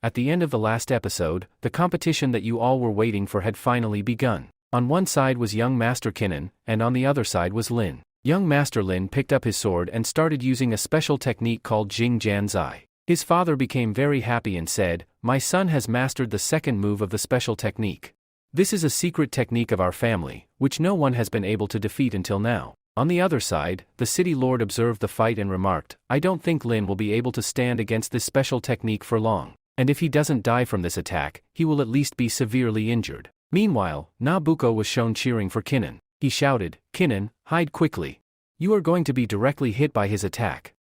At the end of the last episode, the competition that you all were waiting for had finally begun. On one side was young Master Kinnan, and on the other side was Lin. Young Master Lin picked up his sword and started using a special technique called Jing Jan Zai. His father became very happy and said, "My son has mastered the second move of the special technique. This is a secret technique of our family, which no one has been able to defeat until now." On the other side, the city lord observed the fight and remarked, "I don't think Lin will be able to stand against this special technique for long. And if he doesn't die from this attack, he will at least be severely injured." Meanwhile, Nabucco was shown cheering for Kinnan. He shouted, "Kinnan, hide quickly. You are going to be directly hit by his attack."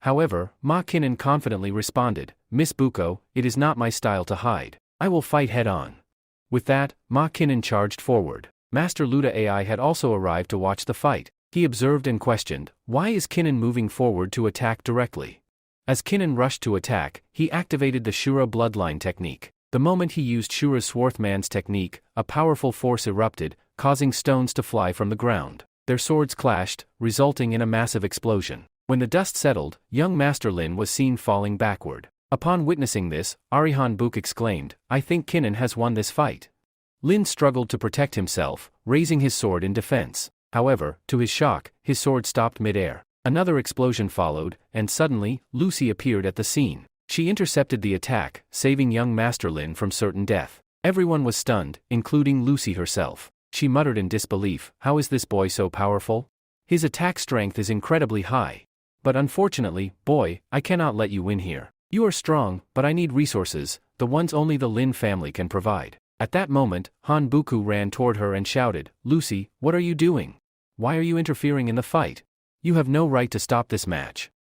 However, Ma Kinnan confidently responded, "Miss Buko, it is not my style to hide. I will fight head-on." With that, Ma Kinnan charged forward. Master Luda AI had also arrived to watch the fight. He observed and questioned, "Why is Kinnan moving forward to attack directly?" As Kinnan rushed to attack, he activated the Shura bloodline technique. The moment he used Shura's Swarthman's technique, a powerful force erupted, causing stones to fly from the ground. Their swords clashed, resulting in a massive explosion. When the dust settled, young Master Lin was seen falling backward. Upon witnessing this, Arihan Book exclaimed, "I think Kinnan has won this fight." Lin struggled to protect himself, raising his sword in defense. However, to his shock, his sword stopped mid-air. Another explosion followed, and suddenly, Lucy appeared at the scene. She intercepted the attack, saving young Master Lin from certain death. Everyone was stunned, including Lucy herself. She muttered in disbelief, "How is this boy so powerful? His attack strength is incredibly high. But unfortunately, boy, I cannot let you win here. You are strong, but I need resources, the ones only the Lin family can provide." At that moment, Han Buku ran toward her and shouted, "Lucy, what are you doing? Why are you interfering in the fight? You have no right to stop this match."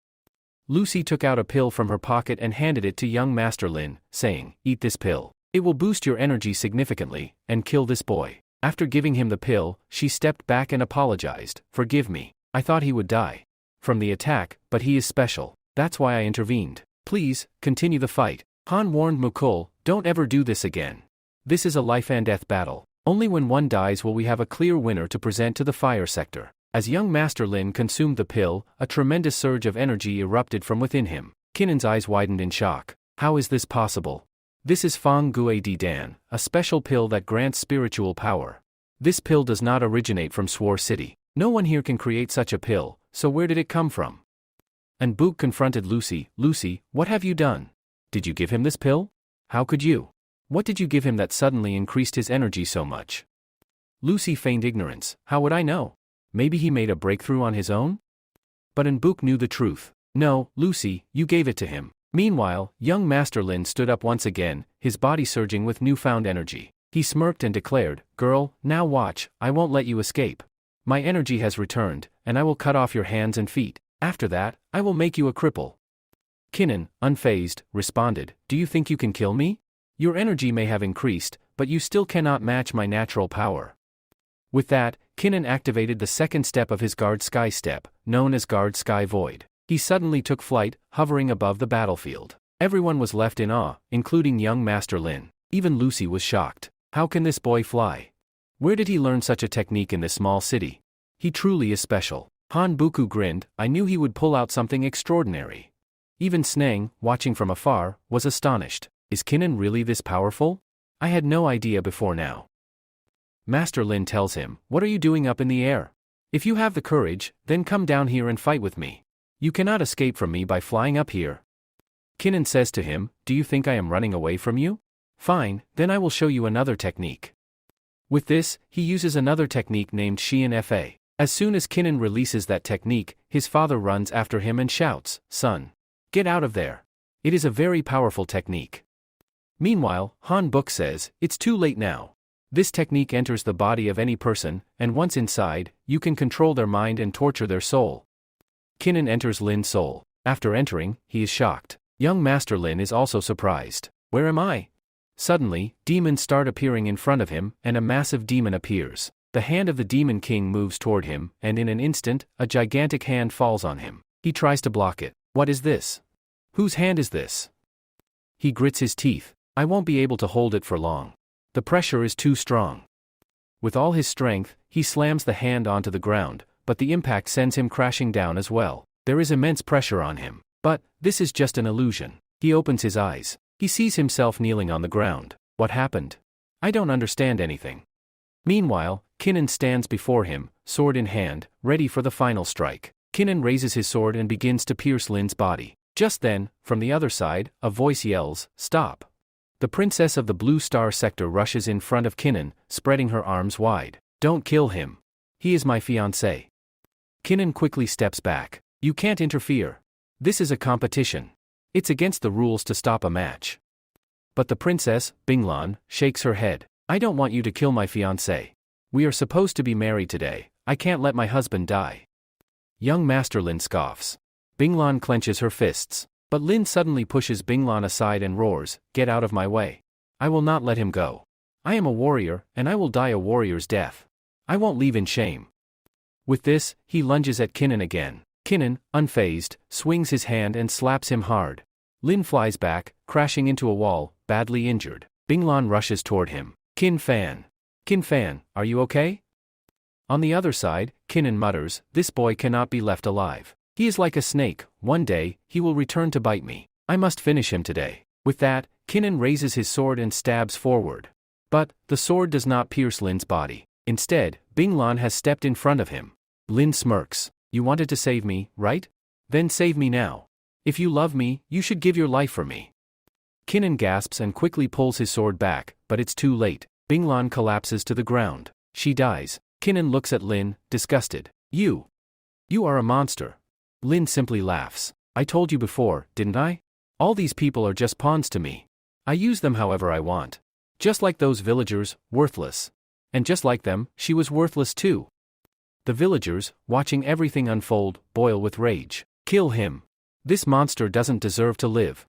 Lucy took out a pill from her pocket and handed it to young Master Lin, saying, "Eat this pill. It will boost your energy significantly, and kill this boy." After giving him the pill, she stepped back and apologized, "Forgive me. I thought he would die from the attack, but he is special. That's why I intervened. Please, continue the fight." Han warned Mukul, "Don't ever do this again. This is a life and death battle. Only when one dies will we have a clear winner to present to the fire sector." As young Master Lin consumed the pill, a tremendous surge of energy erupted from within him. Kinnan's eyes widened in shock. How is this possible? This is Fang Gue Di Dan, a special pill that grants spiritual power. This pill does not originate from Swar City. No one here can create such a pill, so where did it come from? And Book confronted Lucy. "Lucy, what have you done? Did you give him this pill? How could you? What did you give him that suddenly increased his energy so much?" Lucy feigned ignorance. "How would I know? Maybe he made a breakthrough on his own?" But Book knew the truth. "No, Lucy, you gave it to him." Meanwhile, young Master Lin stood up once again, his body surging with newfound energy. He smirked and declared, "Girl, now watch, I won't let you escape. My energy has returned, and I will cut off your hands and feet. After that, I will make you a cripple." Kinnan, unfazed, responded, "Do you think you can kill me? Your energy may have increased, but you still cannot match my natural power." With that, Kinnan activated the second step of his Guard Sky step, known as Guard Sky Void. He suddenly took flight, hovering above the battlefield. Everyone was left in awe, including young Master Lin. Even Lucy was shocked. How can this boy fly? Where did he learn such a technique in this small city? He truly is special. Han Buku grinned. "I knew he would pull out something extraordinary." Even Snang, watching from afar, was astonished. Is Kinnan really this powerful? I had no idea before now. Master Lin tells him, "What are you doing up in the air? If you have the courage, then come down here and fight with me. You cannot escape from me by flying up here." Kinnan says to him, "Do you think I am running away from you? Fine, then I will show you another technique." With this, he uses another technique named Xian Fa. As soon as Kinnan releases that technique, his father runs after him and shouts, "Son, get out of there. It is a very powerful technique." Meanwhile, Han Book says, "It's too late now. This technique enters the body of any person, and once inside, you can control their mind and torture their soul." Kinnan enters Lin's soul. After entering, he is shocked. Young Master Lin is also surprised. "Where am I?" Suddenly, demons start appearing in front of him, and a massive demon appears. The hand of the Demon King moves toward him, and in an instant, a gigantic hand falls on him. He tries to block it. What is this? Whose hand is this? He grits his teeth. I won't be able to hold it for long. The pressure is too strong. With all his strength, he slams the hand onto the ground, but the impact sends him crashing down as well. There is immense pressure on him. But, this is just an illusion. He opens his eyes. He sees himself kneeling on the ground. What happened? I don't understand anything. Meanwhile, Kinnan stands before him, sword in hand, ready for the final strike. Kinnan raises his sword and begins to pierce Lin's body. Just then, from the other side, a voice yells, "Stop!" The princess of the Blue Star sector rushes in front of Kinnan, spreading her arms wide. "Don't kill him. He is my fiancé." Kinnan quickly steps back. "You can't interfere. This is a competition. It's against the rules to stop a match." But the princess, Binglan, shakes her head. "I don't want you to kill my fiancé. We are supposed to be married today. I can't let my husband die." Young Master Lin scoffs. Binglan clenches her fists. But Lin suddenly pushes Binglan aside and roars, "Get out of my way. I will not let him go. I am a warrior, and I will die a warrior's death. I won't leave in shame." With this, he lunges at Kinnan again. Kinnan, unfazed, swings his hand and slaps him hard. Lin flies back, crashing into a wall, badly injured. Binglan rushes toward him. "Kin Fan. Kin Fan, are you okay?" On the other side, Kinnan mutters, "This boy cannot be left alive. He is like a snake. One day, he will return to bite me. I must finish him today." With that, Kinnan raises his sword and stabs forward. But, the sword does not pierce Lin's body. Instead, Binglan has stepped in front of him. Lin smirks. "You wanted to save me, right? Then save me now. If you love me, you should give your life for me." Kinnan gasps and quickly pulls his sword back, but it's too late. Binglan collapses to the ground. She dies. Kinnan looks at Lin, disgusted. You are a monster." Lin simply laughs. "I told you before, didn't I? All these people are just pawns to me. I use them however I want. Just like those villagers, worthless. And just like them, she was worthless too." The villagers, watching everything unfold, boil with rage. "Kill him. This monster doesn't deserve to live.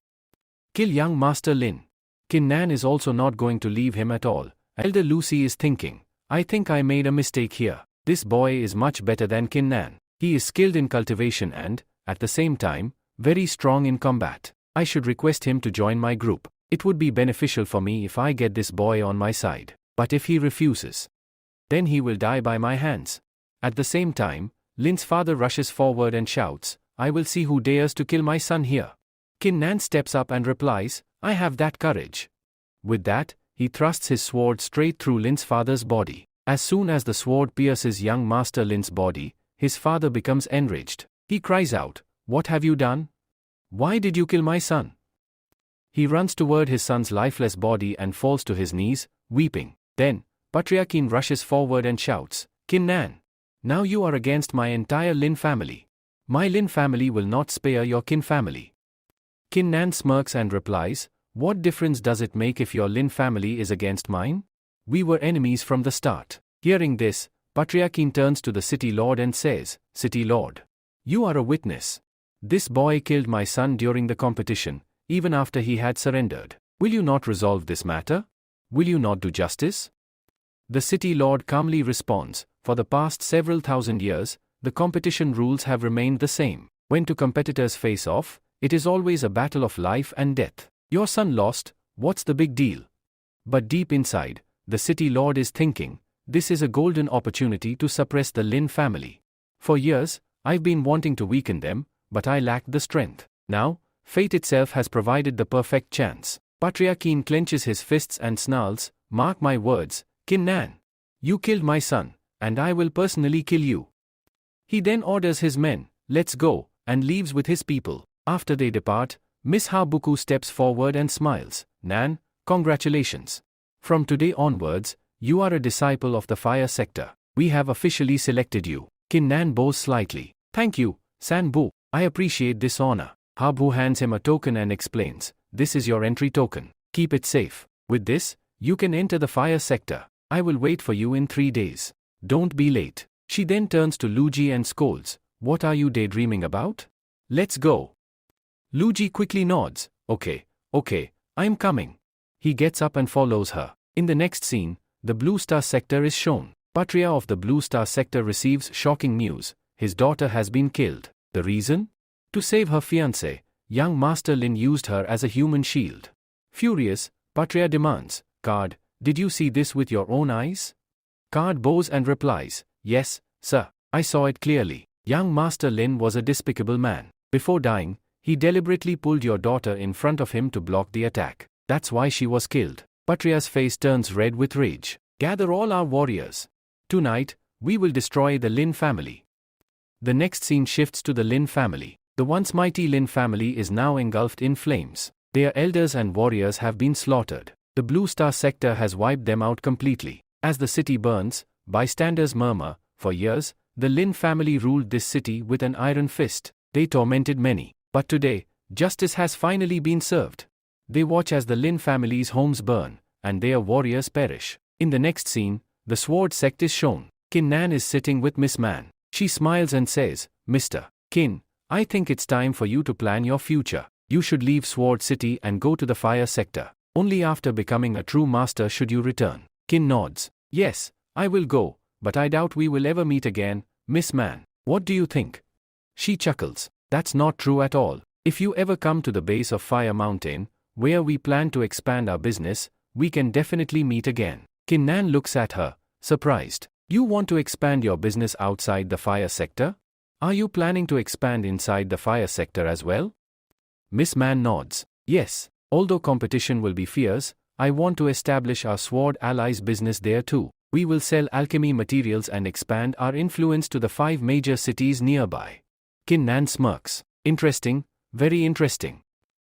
Kill young Master Lin. Kin Nan is also not going to leave him at all." Elder Lucy is thinking, "I think I made a mistake here. This boy is much better than Kin Nan. He is skilled in cultivation and, at the same time, very strong in combat. I should request him to join my group. It would be beneficial for me if I get this boy on my side. But if he refuses, then he will die by my hands." At the same time, Lin's father rushes forward and shouts, "I will see who dares to kill my son here." Kin Nan steps up and replies, "I have that courage." With that, he thrusts his sword straight through Lin's father's body. As soon as the sword pierces young Master Lin's body, his father becomes enraged. He cries out, "What have you done? Why did you kill my son?" He runs toward his son's lifeless body and falls to his knees, weeping. Then, Patriarchin rushes forward and shouts, "Kin Nan, now you are against my entire Lin family. My Lin family will not spare your Kin family." Kin Nan smirks and replies, "What difference does it make if your Lin family is against mine? We were enemies from the start." Hearing this, Patriarchin turns to the city lord and says, "City lord, you are a witness. This boy killed my son during the competition, even after he had surrendered. Will you not resolve this matter? Will you not do justice?" The city lord calmly responds, "For the past several thousand years, the competition rules have remained the same. When two competitors face off, it is always a battle of life and death. Your son lost, what's the big deal?" But deep inside, the city lord is thinking, "This is a golden opportunity to suppress the Lin family. For years, I've been wanting to weaken them, but I lacked the strength. Now, fate itself has provided the perfect chance." Patriarchin clenches his fists and snarls, "Mark my words, Kin Nan. You killed my son, and I will personally kill you." He then orders his men, "Let's go," and leaves with his people. After they depart, Miss Habuku steps forward and smiles, "Nan, congratulations. From today onwards, you are a disciple of the fire sector. We have officially selected you." Kin Nan bows slightly. "Thank you, Sanbu. I appreciate this honor." Habu hands him a token and explains, "This is your entry token. Keep it safe. With this, you can enter the fire sector. I will wait for you in 3 days. Don't be late." She then turns to Luigi and scolds, "What are you daydreaming about? Let's go." Luigi quickly nods, Okay, I'm coming." He gets up and follows her. In the next scene, the Blue Star sector is shown. Patria of the Blue Star sector receives shocking news. His daughter has been killed. The reason? To save her fiancé, young Master Lin used her as a human shield. Furious, Patria demands, "Card, did you see this with your own eyes?" Card bows and replies, "Yes, sir, I saw it clearly. Young Master Lin was a despicable man. Before dying, He deliberately pulled your daughter in front of him to block the attack. That's why she was killed. Patria's face turns red with rage. Gather all our warriors. Tonight, we will destroy the Lin family. The next scene shifts to the Lin family. The once mighty Lin family is now engulfed in flames. Their elders and warriors have been slaughtered. The Blue Star sector has wiped them out completely. As the city burns, bystanders murmur. For years, the Lin family ruled this city with an iron fist. They tormented many. But today, justice has finally been served. They watch as the Lin family's homes burn, and their warriors perish. In the next scene, the sword sect is shown. Kin Nan is sitting with Miss Man. She smiles and says, Mr. Kin, I think it's time for you to plan your future. You should leave Sword City and go to the fire sector. Only after becoming a true master should you return. Kin nods. Yes, I will go, but I doubt we will ever meet again, Miss Man. What do you think? She chuckles. That's not true at all. If you ever come to the base of Fire Mountain, where we plan to expand our business, we can definitely meet again. Kin Nan looks at her, surprised. You want to expand your business outside the fire sector? Are you planning to expand inside the fire sector as well? Miss Man nods. Yes, although competition will be fierce, I want to establish our Sword Allies business there too. We will sell alchemy materials and expand our influence to the 5 major cities nearby. Kin Nan smirks. Interesting, very interesting.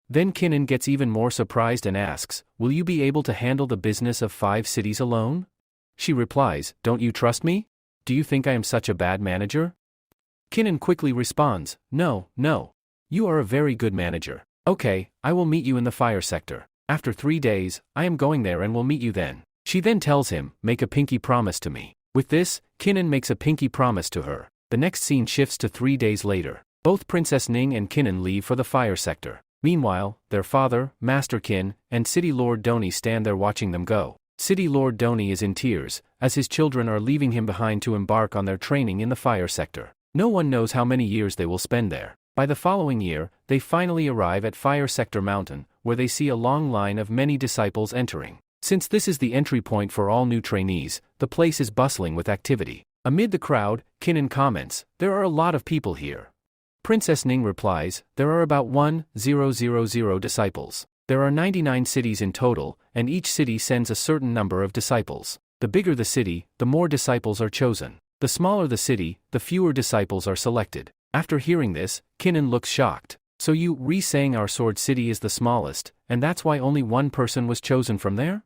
Then Kinnan gets even more surprised and asks, will you be able to handle the business of 5 cities alone? She replies, don't you trust me? Do you think I am such a bad manager? Kinnan quickly responds, no. You are a very good manager. Okay, I will meet you in the fire sector. After 3 days, I am going there and will meet you then. She then tells him, make a pinky promise to me. With this, Kinnan makes a pinky promise to her. The next scene shifts to 3 days later. Both Princess Ning and Kinnan leave for the fire sector. Meanwhile, their father, Master Kin, and City Lord Doni stand there watching them go. City Lord Doni is in tears, as his children are leaving him behind to embark on their training in the fire sector. No one knows how many years they will spend there. By the following year, they finally arrive at Fire Sector Mountain, where they see a long line of many disciples entering. Since this is the entry point for all new trainees, the place is bustling with activity. Amid the crowd, Kinnan comments, there are a lot of people here. Princess Ning replies, there are about 1,000 disciples. There are 99 cities in total, and each city sends a certain number of disciples. The bigger the city, the more disciples are chosen. The smaller the city, the fewer disciples are selected. After hearing this, Kinnan looks shocked. So you re-saying our Sword City is the smallest, and that's why only one person was chosen from there?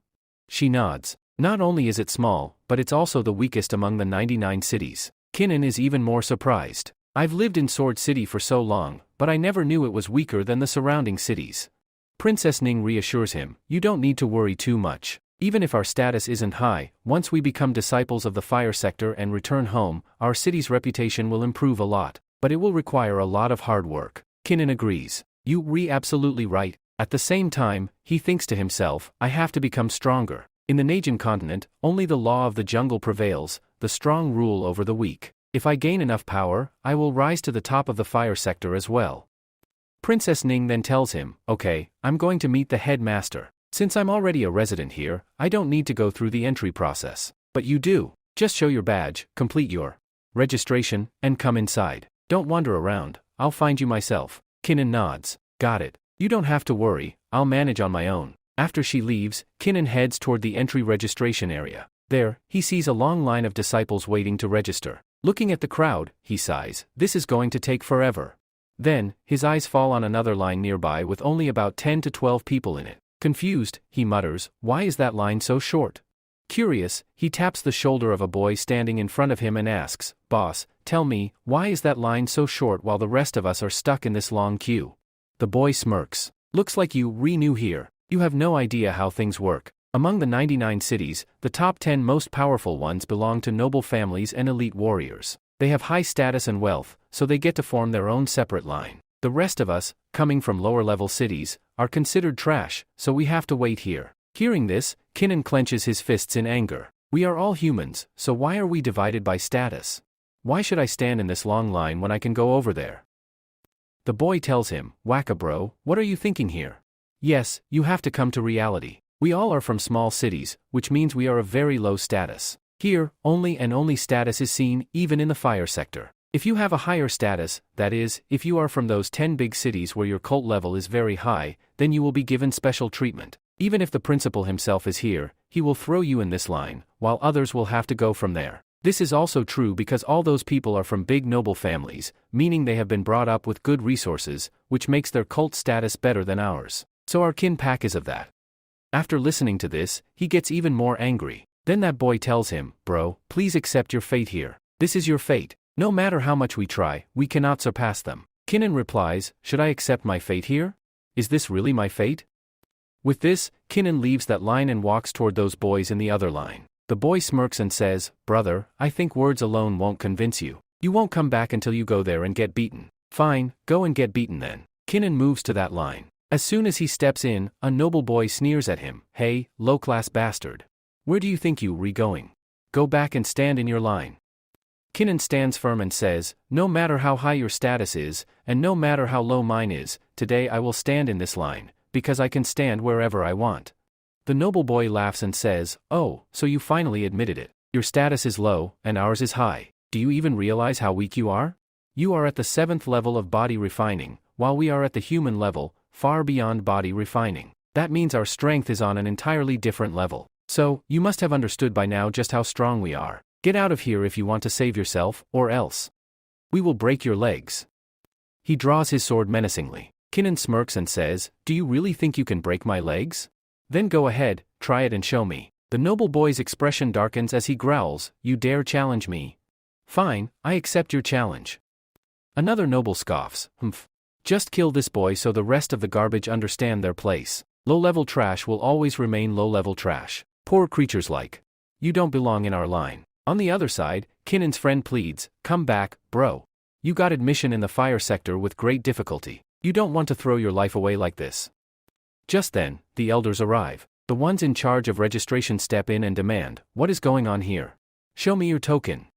She nods. Not only is it small, but it's also the weakest among the 99 cities. Kinnan is even more surprised. I've lived in Sword City for so long, but I never knew it was weaker than the surrounding cities. Princess Ning reassures him, you don't need to worry too much. Even if our status isn't high, once we become disciples of the fire sector and return home, our city's reputation will improve a lot. But it will require a lot of hard work. Kinnan agrees. You absolutely right. At the same time, he thinks to himself, I have to become stronger. In the Najin continent, only the law of the jungle prevails, the strong rule over the weak. If I gain enough power, I will rise to the top of the fire sector as well. Princess Ning then tells him, okay, I'm going to meet the headmaster. Since I'm already a resident here, I don't need to go through the entry process. But you do. Just show your badge, complete your registration, and come inside. Don't wander around, I'll find you myself. Kinnan nods. Got it. You don't have to worry, I'll manage on my own. After she leaves, Kinnan heads toward the entry registration area. There, he sees a long line of disciples waiting to register. Looking at the crowd, he sighs, this is going to take forever. Then, his eyes fall on another line nearby with only about 10 to 12 people in it. Confused, he mutters, why is that line so short? Curious, he taps the shoulder of a boy standing in front of him and asks, Boss, tell me, why is that line so short while the rest of us are stuck in this long queue? The boy smirks. Looks like you new here. You have no idea how things work. Among the 99 cities, the top 10 most powerful ones belong to noble families and elite warriors. They have high status and wealth, so they get to form their own separate line. The rest of us, coming from lower-level cities, are considered trash, so we have to wait here. Hearing this, Kinnan clenches his fists in anger. We are all humans, so why are we divided by status? Why should I stand in this long line when I can go over there? The boy tells him, Wacka bro, what are you thinking here? Yes, you have to come to reality. We all are from small cities, which means we are of very low status. Here, only status is seen, even in the fire sector. If you have a higher status, that is, if you are from those 10 big cities where your cult level is very high, then you will be given special treatment. Even if the principal himself is here, he will throw you in this line, while others will have to go from there. This is also true because all those people are from big noble families, meaning they have been brought up with good resources, which makes their cult status better than ours. So our kin pack is of that. After listening to this, he gets even more angry. Then that boy tells him, bro, please accept your fate here. This is your fate. No matter how much we try, we cannot surpass them. Kinnan replies, should I accept my fate here? Is this really my fate? With this, Kinnan leaves that line and walks toward those boys in the other line. The boy smirks and says, brother, I think words alone won't convince you. You won't come back until you go there and get beaten. Fine, go and get beaten then. Kinnan moves to that line. As soon as he steps in, a noble boy sneers at him, hey, low-class bastard. Where do you think you were going? Go back and stand in your line. Kinnan stands firm and says, no matter how high your status is, and no matter how low mine is, today I will stand in this line, because I can stand wherever I want. The noble boy laughs and says, oh, so you finally admitted it. Your status is low, and ours is high. Do you even realize how weak you are? You are at the 7th level of body refining, while we are at the human level, far beyond body refining. That means our strength is on an entirely different level. So, you must have understood by now just how strong we are. Get out of here if you want to save yourself, or else we will break your legs. He draws his sword menacingly. Kinnan smirks and says, do you really think you can break my legs? Then go ahead, try it and show me. The noble boy's expression darkens as he growls, you dare challenge me? Fine, I accept your challenge. Another noble scoffs, humph. Just kill this boy so the rest of the garbage understand their place. Low-level trash will always remain low-level trash. Poor creatures like you don't belong in our line. On the other side, Kinnan's friend pleads, come back, bro. You got admission in the fire sector with great difficulty. You don't want to throw your life away like this. Just then, the elders arrive. The ones in charge of registration step in and demand, what is going on here? Show me your token.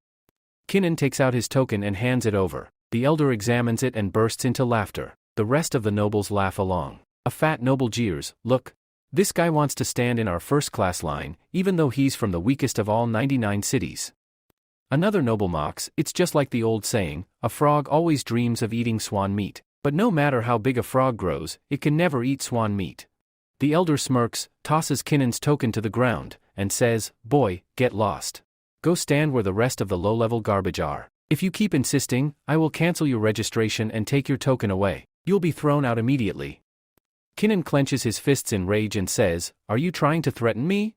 Kinnan takes out his token and hands it over. The elder examines it and bursts into laughter. The rest of the nobles laugh along. A fat noble jeers, look. This guy wants to stand in our first-class line, even though he's from the weakest of all 99 cities. Another noble mocks, it's just like the old saying, a frog always dreams of eating swan meat. But no matter how big a frog grows, it can never eat swan meat. The elder smirks, tosses Kinnan's token to the ground, and says, boy, get lost. Go stand where the rest of the low-level garbage are. If you keep insisting, I will cancel your registration and take your token away. You'll be thrown out immediately. Kinnan clenches his fists in rage and says, are you trying to threaten me?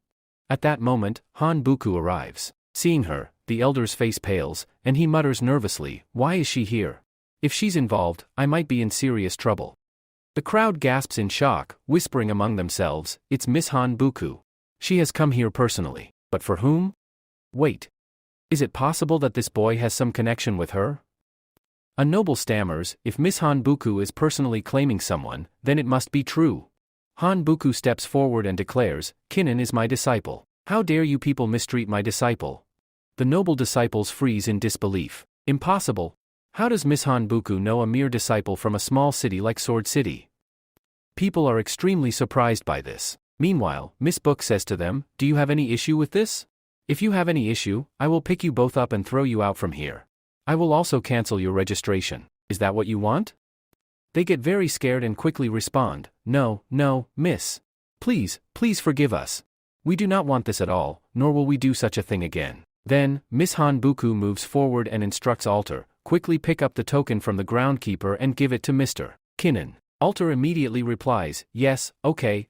At that moment, Han Buku arrives. Seeing her, the elder's face pales, and he mutters nervously, why is she here? If she's involved, I might be in serious trouble. The crowd gasps in shock, whispering among themselves, it's Miss Han Buku. She has come here personally. But for whom? Wait. Is it possible that this boy has some connection with her? A noble stammers, if Miss Han Buku is personally claiming someone, then it must be true. Han Buku steps forward and declares, Kinnan is my disciple. How dare you people mistreat my disciple? The noble disciples freeze in disbelief. Impossible. How does Miss Han Buku know a mere disciple from a small city like Sword City? People are extremely surprised by this. Meanwhile, Miss Book says to them, do you have any issue with this? If you have any issue, I will pick you both up and throw you out from here. I will also cancel your registration. Is that what you want? They get very scared and quickly respond, no, miss. Please forgive us. We do not want this at all, nor will we do such a thing again. Then, Miss Han Buku moves forward and instructs Alter, quickly pick up the token from the groundkeeper and give it to Mr. Kinnan. Alter immediately replies, yes, okay,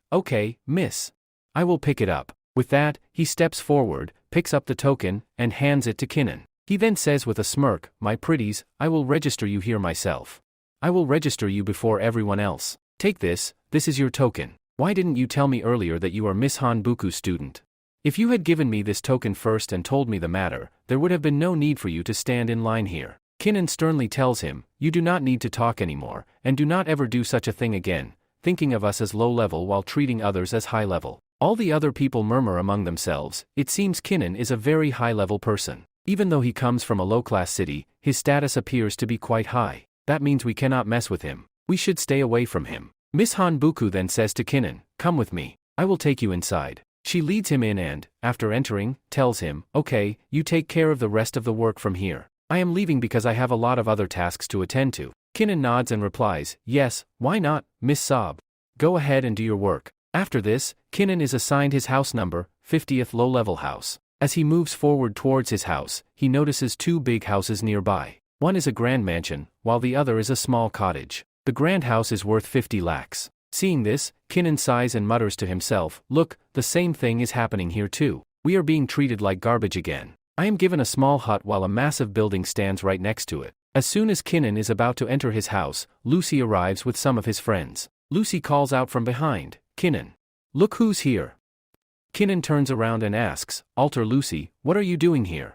miss. I will pick it up. With that, he steps forward, picks up the token, and hands it to Kinnan. He then says with a smirk, my pretties, I will register you here myself. I will register you before everyone else. Take this is your token. Why didn't you tell me earlier that you are Miss Han Buku's student? If you had given me this token first and told me the matter, there would have been no need for you to stand in line here. Kinnan sternly tells him, you do not need to talk anymore, and do not ever do such a thing again, thinking of us as low level while treating others as high level. All the other people murmur among themselves, it seems Kinnan is a very high level person. Even though he comes from a low-class city, his status appears to be quite high. That means we cannot mess with him. We should stay away from him. Miss Han Buku then says to Kinnan, come with me. I will take you inside. She leads him in and, after entering, tells him, okay, you take care of the rest of the work from here. I am leaving because I have a lot of other tasks to attend to. Kinnan nods and replies, yes, why not, Miss Saab? Go ahead and do your work. After this, Kinnan is assigned his house number, 50th low-level house. As he moves forward towards his house, he notices two big houses nearby. One is a grand mansion, while the other is a small cottage. The grand house is worth 50 lakhs. Seeing this, Kinnan sighs and mutters to himself, look, the same thing is happening here too. We are being treated like garbage again. I am given a small hut while a massive building stands right next to it. As soon as Kinnan is about to enter his house, Lucy arrives with some of his friends. Lucy calls out from behind, Kinnan. Look who's here. Kinnan turns around and asks, Alter Lucy, what are you doing here?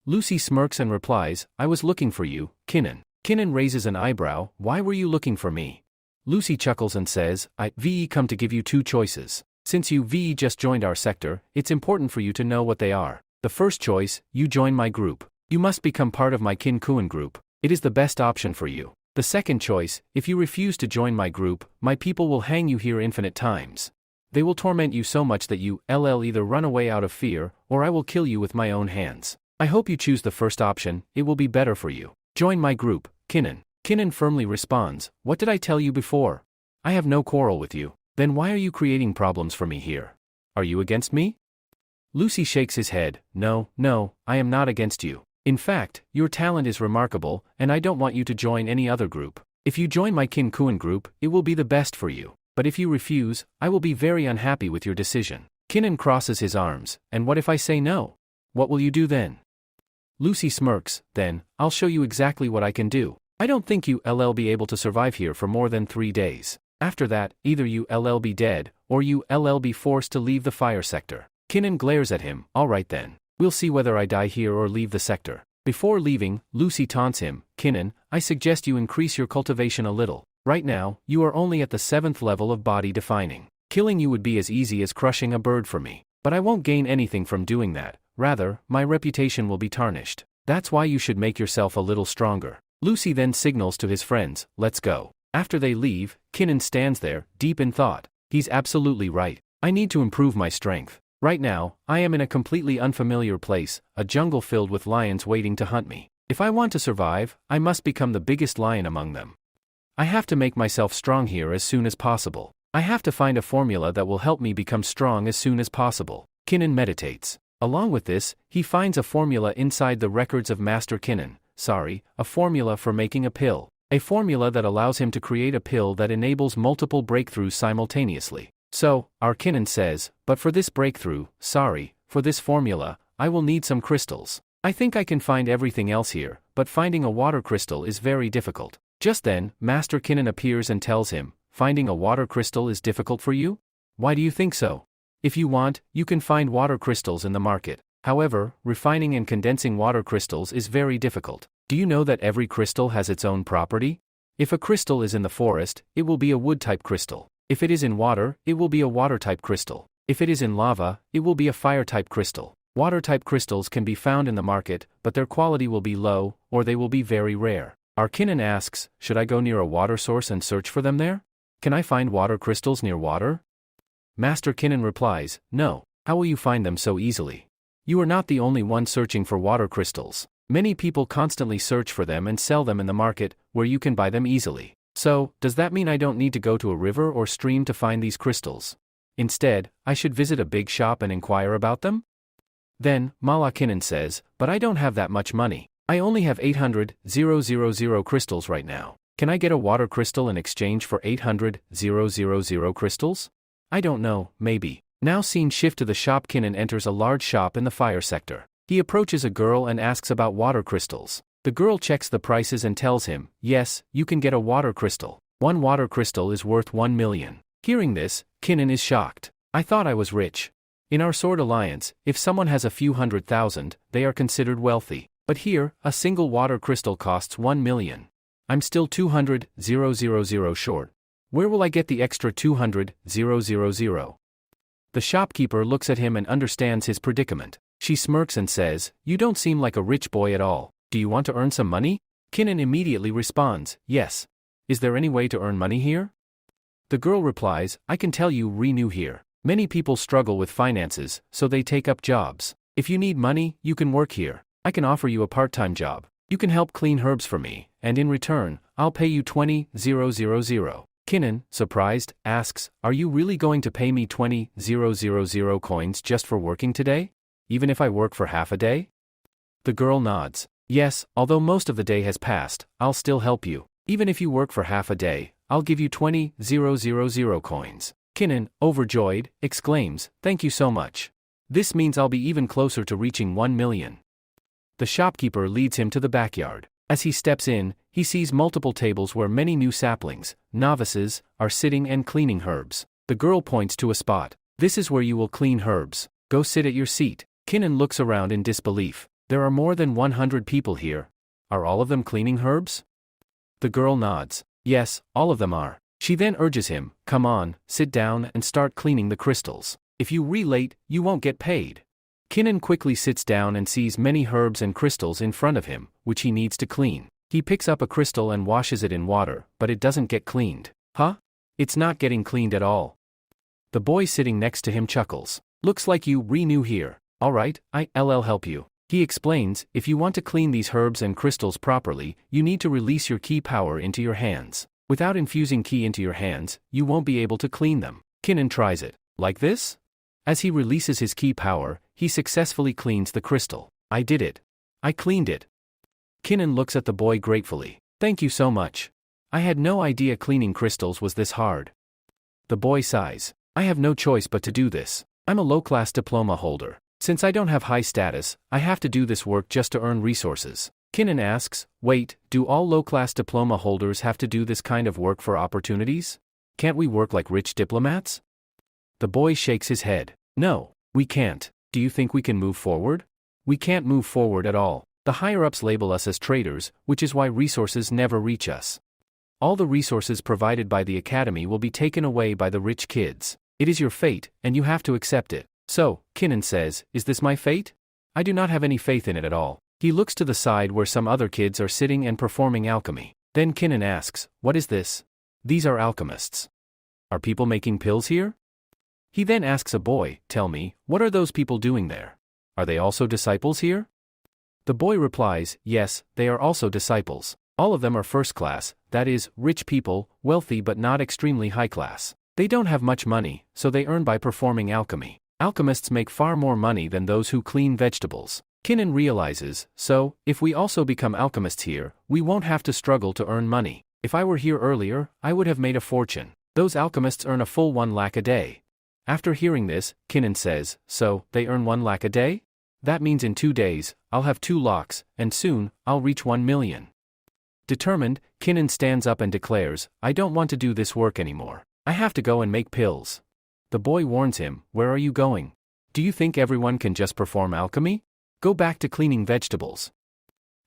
Lucy smirks and replies, I was looking for you, Kinnan. Kinnan raises an eyebrow, why were you looking for me? Lucy chuckles and says, VE come to give you two choices. Since you VE just joined our sector, it's important for you to know what they are. The first choice, you join my group. You must become part of my Kin Kuan group. It is the best option for you. The second choice, if you refuse to join my group, my people will hang you here infinite times. They will torment you so much that you either run away out of fear, or I will kill you with my own hands. I hope you choose the first option, it will be better for you. Join my group, Kinnan. Kinnan firmly responds, what did I tell you before? I have no quarrel with you. Then why are you creating problems for me here? Are you against me? Lucy shakes his head, no, I am not against you. In fact, your talent is remarkable, and I don't want you to join any other group. If you join my Kin Kuan group, it will be the best for you. But if you refuse, I will be very unhappy with your decision. Kinnan crosses his arms, and what if I say no? What will you do then? Lucy smirks, then, I'll show you exactly what I can do. I don't think you'll be able to survive here for more than 3 days. After that, either you'll be dead, or you'll be forced to leave the fire sector. Kinnan glares at him, alright then. We'll see whether I die here or leave the sector. Before leaving, Lucy taunts him, Kinnan, I suggest you increase your cultivation a little. Right now, you are only at the 7th level of body defining. Killing you would be as easy as crushing a bird for me. But I won't gain anything from doing that, rather, my reputation will be tarnished. That's why you should make yourself a little stronger. Lucy then signals to his friends, let's go. After they leave, Kinnan stands there, deep in thought. He's absolutely right. I need to improve my strength. Right now, I am in a completely unfamiliar place, a jungle filled with lions waiting to hunt me. If I want to survive, I must become the biggest lion among them. I have to make myself strong here as soon as possible. I have to find a formula that will help me become strong as soon as possible. Kinnan meditates. Along with this, he finds a formula inside the records of Master Kinnan, a formula for making a pill. A formula that allows him to create a pill that enables multiple breakthroughs simultaneously. So, our Kinnan says, but for this breakthrough, for this formula, I will need some crystals. I think I can find everything else here, but finding a water crystal is very difficult. Just then, Master Kinnan appears and tells him, finding a water crystal is difficult for you? Why do you think so? If you want, you can find water crystals in the market. However, refining and condensing water crystals is very difficult. Do you know that every crystal has its own property? If a crystal is in the forest, it will be a wood-type crystal. If it is in water, it will be a water-type crystal. If it is in lava, it will be a fire-type crystal. Water-type crystals can be found in the market, but their quality will be low, or they will be very rare. Our Kinnan asks, should I go near a water source and search for them there? Can I find water crystals near water? Master Kinnan replies, no. How will you find them so easily? You are not the only one searching for water crystals. Many people constantly search for them and sell them in the market, where you can buy them easily. So, does that mean I don't need to go to a river or stream to find these crystals? Instead, I should visit a big shop and inquire about them? Then, Kinnan says, but I don't have that much money. I only have 800,000 crystals right now. Can I get a water crystal in exchange for 800,000 crystals? I don't know, maybe. Now scene shift to the shop. Kinnan enters a large shop in the fire sector. He approaches a girl and asks about water crystals. The girl checks the prices and tells him, yes, you can get a water crystal. One water crystal is worth 1 million. Hearing this, Kinnan is shocked. I thought I was rich. In our Sword Alliance, if someone has a few 100,000, they are considered wealthy. But here, a single water crystal costs 1 million. I'm still 200,000 short. Where will I get the extra 200,000? The shopkeeper looks at him and understands his predicament. She smirks and says, you don't seem like a rich boy at all. Do you want to earn some money? Kinnan immediately responds, yes. Is there any way to earn money here? The girl replies, I can tell you new here. Many people struggle with finances, so they take up jobs. If you need money, you can work here. I can offer you a part-time job. You can help clean herbs for me, and in return, I'll pay you 20,000. Kinnan, surprised, asks, are you really going to pay me 20,000 coins just for working today? Even if I work for half a day? The girl nods. Yes, although most of the day has passed, I'll still help you. Even if you work for half a day, I'll give you 20,000 coins. Kinnan, overjoyed, exclaims, thank you so much. This means I'll be even closer to reaching 1 million. The shopkeeper leads him to the backyard. As he steps in, he sees multiple tables where many new saplings, novices, are sitting and cleaning herbs. The girl points to a spot. This is where you will clean herbs. Go sit at your seat. Kinnan looks around in disbelief. There are more than 100 people here. Are all of them cleaning herbs? The girl nods. Yes, all of them are. She then urges him, come on, sit down and start cleaning the crystals. If you relate, you won't get paid. Kinnan quickly sits down and sees many herbs and crystals in front of him, which he needs to clean. He picks up a crystal and washes it in water, but it doesn't get cleaned. Huh? It's not getting cleaned at all. The boy sitting next to him chuckles. Looks like you new here. Alright, I'll help you. He explains, if you want to clean these herbs and crystals properly, you need to release your ki power into your hands. Without infusing ki into your hands, you won't be able to clean them. Kinnan tries it. Like this? As he releases his ki power, he successfully cleans the crystal. I did it. I cleaned it. Kinnan looks at the boy gratefully. Thank you so much. I had no idea cleaning crystals was this hard. The boy sighs. I have no choice but to do this. I'm a low-class diploma holder. Since I don't have high status, I have to do this work just to earn resources. Kinnan asks, wait, do all low-class diploma holders have to do this kind of work for opportunities? Can't we work like rich diplomats? The boy shakes his head. No, we can't. Do you think we can move forward? We can't move forward at all. The higher-ups label us as traitors, which is why resources never reach us. All the resources provided by the academy will be taken away by the rich kids. It is your fate, and you have to accept it. So, Kinnan says, is this my fate? I do not have any faith in it at all. He looks to the side where some other kids are sitting and performing alchemy. Then Kinnan asks, what is this? These are alchemists. Are people making pills here? He then asks a boy, tell me, what are those people doing there? Are they also disciples here? The boy replies, yes, they are also disciples. All of them are first class, that is, rich people, wealthy but not extremely high class. They don't have much money, so they earn by performing alchemy. Alchemists make far more money than those who clean vegetables. Kinnan realizes, so, if we also become alchemists here, we won't have to struggle to earn money. If I were here earlier, I would have made a fortune. Those alchemists earn a full 1 lakh a day. After hearing this, Kinnan says, so, they earn 1 lakh a day? That means in 2 days, I'll have 2 lakhs, and soon, I'll reach 1 million. Determined, Kinnan stands up and declares, I don't want to do this work anymore. I have to go and make pills. The boy warns him, where are you going? Do you think everyone can just perform alchemy? Go back to cleaning vegetables.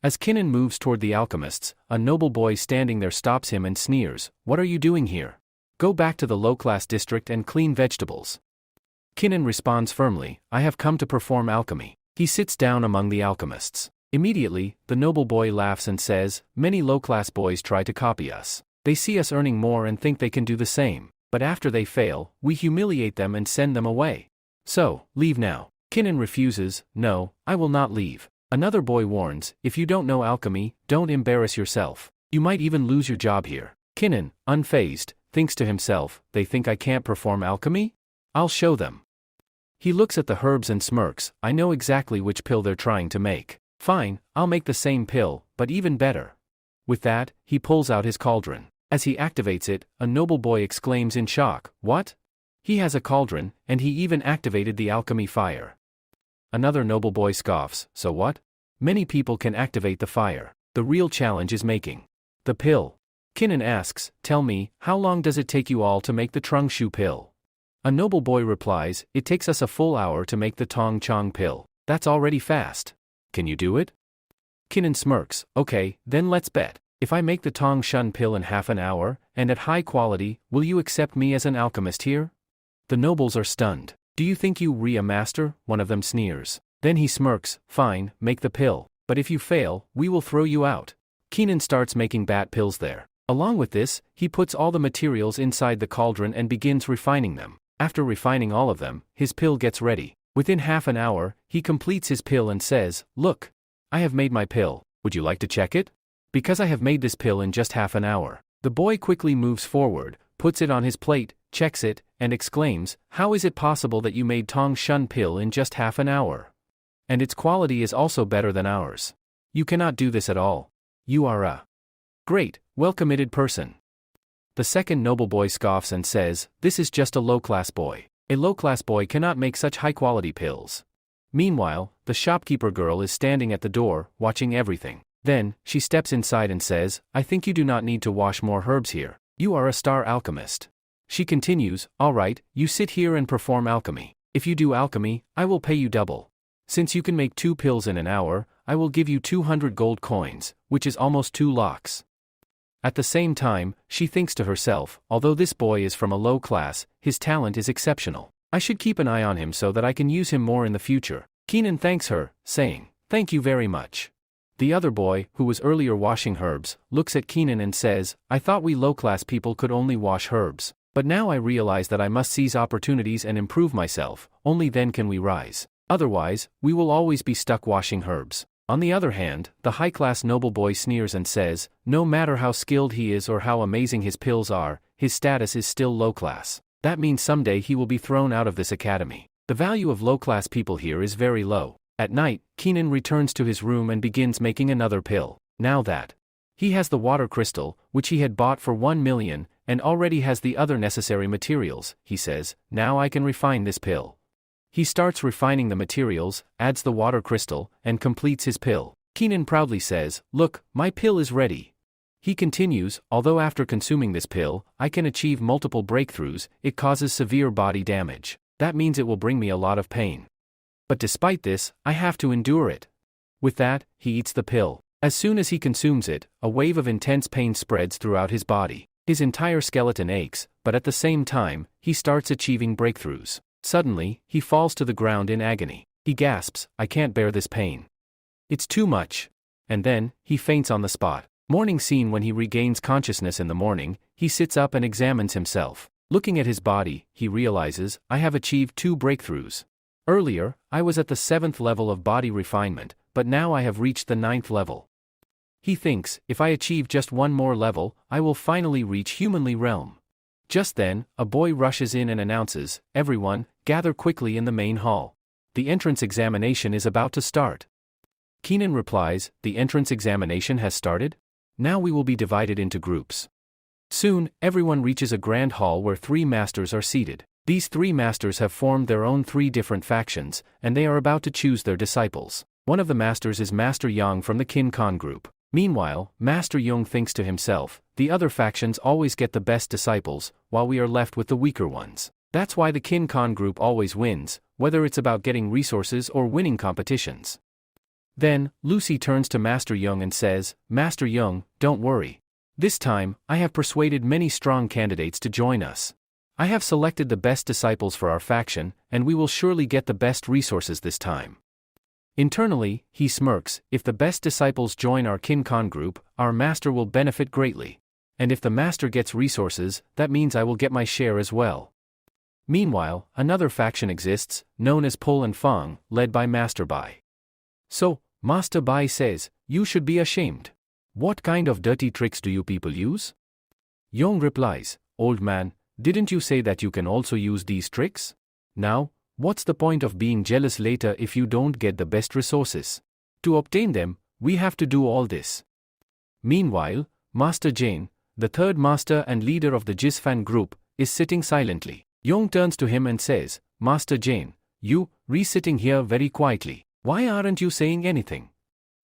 As Kinnan moves toward the alchemists, a noble boy standing there stops him and sneers, what are you doing here? Go back to the low-class district and clean vegetables. Kinnan responds firmly, I have come to perform alchemy. He sits down among the alchemists. Immediately, the noble boy laughs and says, many low-class boys try to copy us. They see us earning more and think they can do the same. But after they fail, we humiliate them and send them away. So, leave now. Kinnan refuses, no, I will not leave. Another boy warns, if you don't know alchemy, don't embarrass yourself. You might even lose your job here. Kinnan, unfazed, thinks to himself, they think I can't perform alchemy? I'll show them. He looks at the herbs and smirks, I know exactly which pill they're trying to make. Fine, I'll make the same pill, but even better. With that, he pulls out his cauldron. As he activates it, a noble boy exclaims in shock, what? He has a cauldron, and he even activated the alchemy fire. Another noble boy scoffs, so what? Many people can activate the fire. The real challenge is making the pill. Kinnan asks, tell me, how long does it take you all to make the Trung Shu pill? A noble boy replies, it takes us a full hour to make the Tong Chong pill. That's already fast. Can you do it? Kinnan smirks, okay, then let's bet. If I make the Tong Shun pill in half an hour, and at high quality, will you accept me as an alchemist here? The nobles are stunned. Do you think you a master? One of them sneers. Then he smirks, fine, make the pill. But if you fail, we will throw you out. Kinnan starts making bat pills there. Along with this, he puts all the materials inside the cauldron and begins refining them. After refining all of them, his pill gets ready. Within half an hour, he completes his pill and says, look, I have made my pill, Would you like to check it? Because I have made this pill in just half an hour. The boy quickly moves forward, puts it on his plate, checks it, and exclaims, how is it possible that you made Tong Shun pill in just half an hour? And its quality is also better than ours. You cannot do this at all. You are a great, well-committed person. The second noble boy scoffs and says, this is just a low-class boy. A low-class boy cannot make such high-quality pills. Meanwhile, the shopkeeper girl is standing at the door, watching everything. Then, she steps inside and says, I think you do not need to wash more herbs here. You are a star alchemist. She continues, all right, you sit here and perform alchemy. If you do alchemy, I will pay you double. Since you can make 2 pills in an hour, I will give you 200 gold coins, which is almost 2 lakhs. At the same time, she thinks to herself, although this boy is from a low class, his talent is exceptional. I should keep an eye on him so that I can use him more in the future. Keenan thanks her, saying, thank you very much. The other boy, who was earlier washing herbs, looks at Keenan and says, I thought we low-class people could only wash herbs, but now I realize that I must seize opportunities and improve myself, only then can we rise. Otherwise, we will always be stuck washing herbs. On the other hand, the high-class noble boy sneers and says, no matter how skilled he is or how amazing his pills are, his status is still low-class. That means someday he will be thrown out of this academy. The value of low-class people here is very low. At night, Keenan returns to his room and begins making another pill. Now that he has the water crystal, which he had bought for 1 million, and already has the other necessary materials, he says, now I can refine this pill. He starts refining the materials, adds the water crystal, and completes his pill. Keenan proudly says, look, my pill is ready. He continues, although after consuming this pill, I can achieve multiple breakthroughs, it causes severe body damage. That means it will bring me a lot of pain. But despite this, I have to endure it. With that, he eats the pill. As soon as he consumes it, a wave of intense pain spreads throughout his body. His entire skeleton aches, but at the same time, he starts achieving breakthroughs. Suddenly, he falls to the ground in agony. He gasps, I can't bear this pain. It's too much. And then, he faints on the spot. Morning scene. When he regains consciousness in the morning, he sits up and examines himself. Looking at his body, he realizes, I have achieved 2 breakthroughs. Earlier, I was at the 7th level of body refinement, but now I have reached the 9th level. He thinks, if I achieve just 1 more level, I will finally reach humanly realm. Just then, a boy rushes in and announces, everyone, gather quickly in the main hall. The entrance examination is about to start. Keenan replies, the entrance examination has started? Now we will be divided into groups. Soon, everyone reaches a grand hall where 3 masters are seated. These 3 masters have formed their own 3 different factions, and they are about to choose their disciples. One of the masters is Master Yang from the Kin Khan group. Meanwhile, Master Young thinks to himself, the other factions always get the best disciples, while we are left with the weaker ones. That's why the Kin Khan group always wins, whether it's about getting resources or winning competitions. Then, Lucy turns to Master Young and says, Master Young, don't worry. This time, I have persuaded many strong candidates to join us. I have selected the best disciples for our faction, and we will surely get the best resources this time. Internally, he smirks, if the best disciples join our Kin Khan group, our master will benefit greatly. And if the master gets resources, that means I will get my share as well. Meanwhile, another faction exists, known as Pol and Fong, led by Master Bai. So, Master Bai says, you should be ashamed. What kind of dirty tricks do you people use? Yong replies, old man, didn't you say that you can also use these tricks? Now, what's the point of being jealous later if you don't get the best resources? To obtain them, we have to do all this. Meanwhile, Master Jane, the 3rd master and leader of the Jisfan group, is sitting silently. Yong turns to him and says, Master Jane, you, sitting here very quietly. Why aren't you saying anything?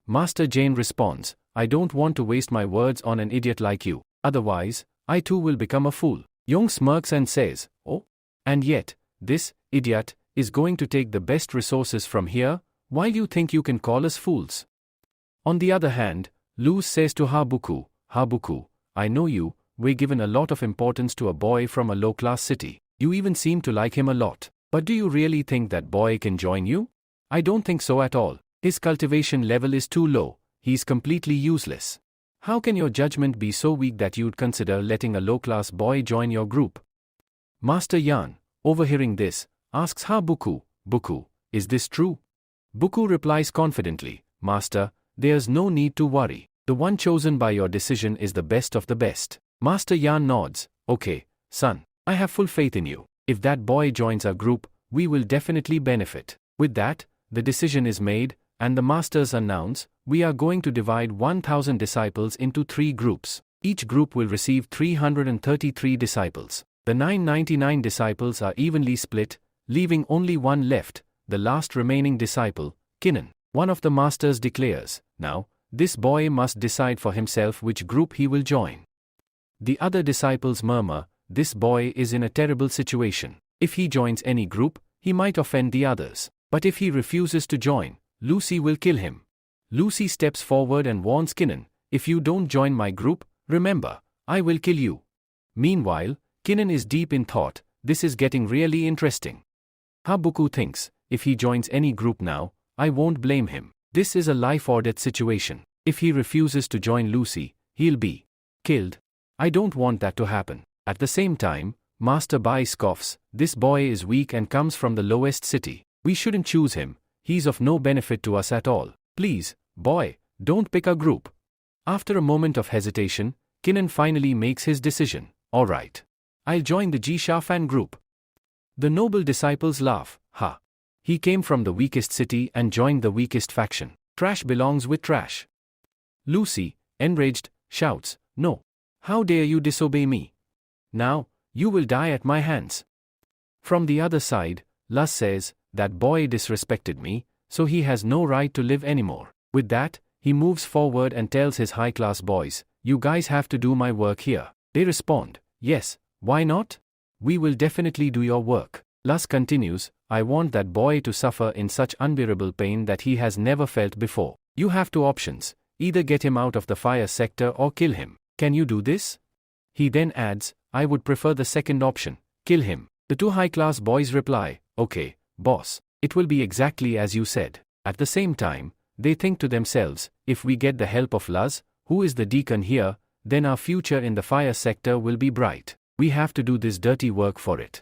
Master Jane responds, I don't want to waste my words on an idiot like you, otherwise, I too will become a fool. Yong smirks and says, oh, and yet, this idiot is going to take the best resources from here, while you think you can call us fools. On the other hand, Luz says to Habuku, Habuku, I know you, we're given a lot of importance to a boy from a low-class city. You even seem to like him a lot. But do you really think that boy can join you? I don't think so at all. His cultivation level is too low, he's completely useless. How can your judgment be so weak that you'd consider letting a low-class boy join your group? Master Yan, overhearing this, asks Buku, Buku, is this true? Buku replies confidently, Master, there's no need to worry. The one chosen by your decision is the best of the best. Master Yan nods. Okay, son, I have full faith in you. If that boy joins our group, we will definitely benefit. With that, the decision is made, and the masters announce, we are going to divide 1,000 disciples into 3 groups. Each group will receive 333 disciples. The 999 disciples are evenly split, leaving only one left, the last remaining disciple, Kinnan. One of the masters declares, now, this boy must decide for himself which group he will join. The other disciples murmur, this boy is in a terrible situation. If he joins any group, he might offend the others. But if he refuses to join, Lucy will kill him. Lucy steps forward and warns Kinnan, if you don't join my group, remember, I will kill you. Meanwhile, Kinnan is deep in thought, this is getting really interesting. Habuku thinks, if he joins any group now, I won't blame him. This is a life or death situation. If he refuses to join Lucy, he'll be killed. I don't want that to happen. At the same time, Master Bai scoffs, this boy is weak and comes from the lowest city. We shouldn't choose him, he's of no benefit to us at all. Please, boy, don't pick a group. After a moment of hesitation, Kinnan finally makes his decision. Alright. I'll join the Jisha fan group. The noble disciples laugh, ha. He came from the weakest city and joined the weakest faction. Trash belongs with trash. Lucy, enraged, shouts, no. How dare you disobey me? Now, you will die at my hands. From the other side, Luz says, that boy disrespected me, so he has no right to live anymore. With that, he moves forward and tells his high-class boys, you guys have to do my work here. They respond, yes, why not? We will definitely do your work. Luz continues, I want that boy to suffer in such unbearable pain that he has never felt before. You have 2 options, either get him out of the fire sector or kill him. Can you do this? He then adds, I would prefer the second option, kill him. The 2 high-class boys reply, okay, boss, it will be exactly as you said. At the same time, they think to themselves, if we get the help of Luz, who is the deacon here, then our future in the fire sector will be bright. We have to do this dirty work for it.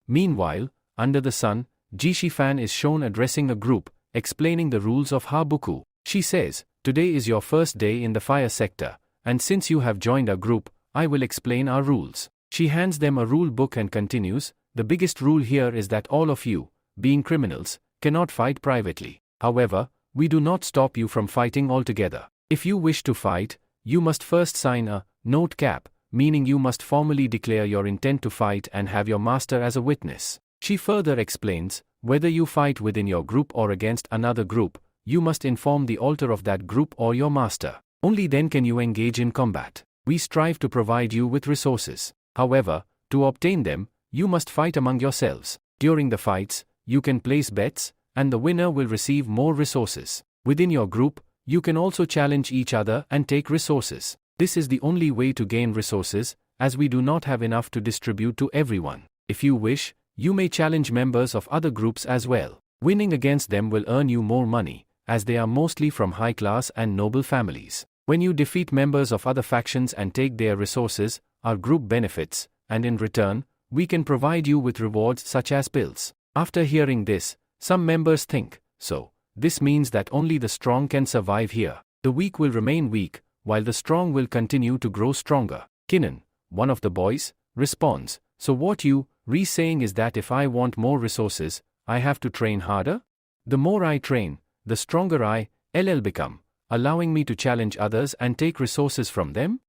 Meanwhile, under the sun, Jishifan is shown addressing a group, explaining the rules of Habuku. She says, today is your first day in the fire sector, and since you have joined our group, I will explain our rules. She hands them a rule book and continues, the biggest rule here is that all of you, being criminals, cannot fight privately. However, we do not stop you from fighting altogether. If you wish to fight, you must first sign a note cap, meaning you must formally declare your intent to fight and have your master as a witness. She further explains, whether you fight within your group or against another group, you must inform the altar of that group or your master. Only then can you engage in combat. We strive to provide you with resources. However, to obtain them, you must fight among yourselves. During the fights, you can place bets, and the winner will receive more resources. Within your group, you can also challenge each other and take resources. This is the only way to gain resources, as we do not have enough to distribute to everyone. If you wish, you may challenge members of other groups as well. Winning against them will earn you more money, as they are mostly from high-class and noble families. When you defeat members of other factions and take their resources, our group benefits, and in return, we can provide you with rewards such as pills. After hearing this, some members think, so, this means that only the strong can survive here. The weak will remain weak, while the strong will continue to grow stronger. Kinnan, one of the boys, responds, so what you saying is that if I want more resources, I have to train harder? The more I train, the stronger I'll become, allowing me to challenge others and take resources from them?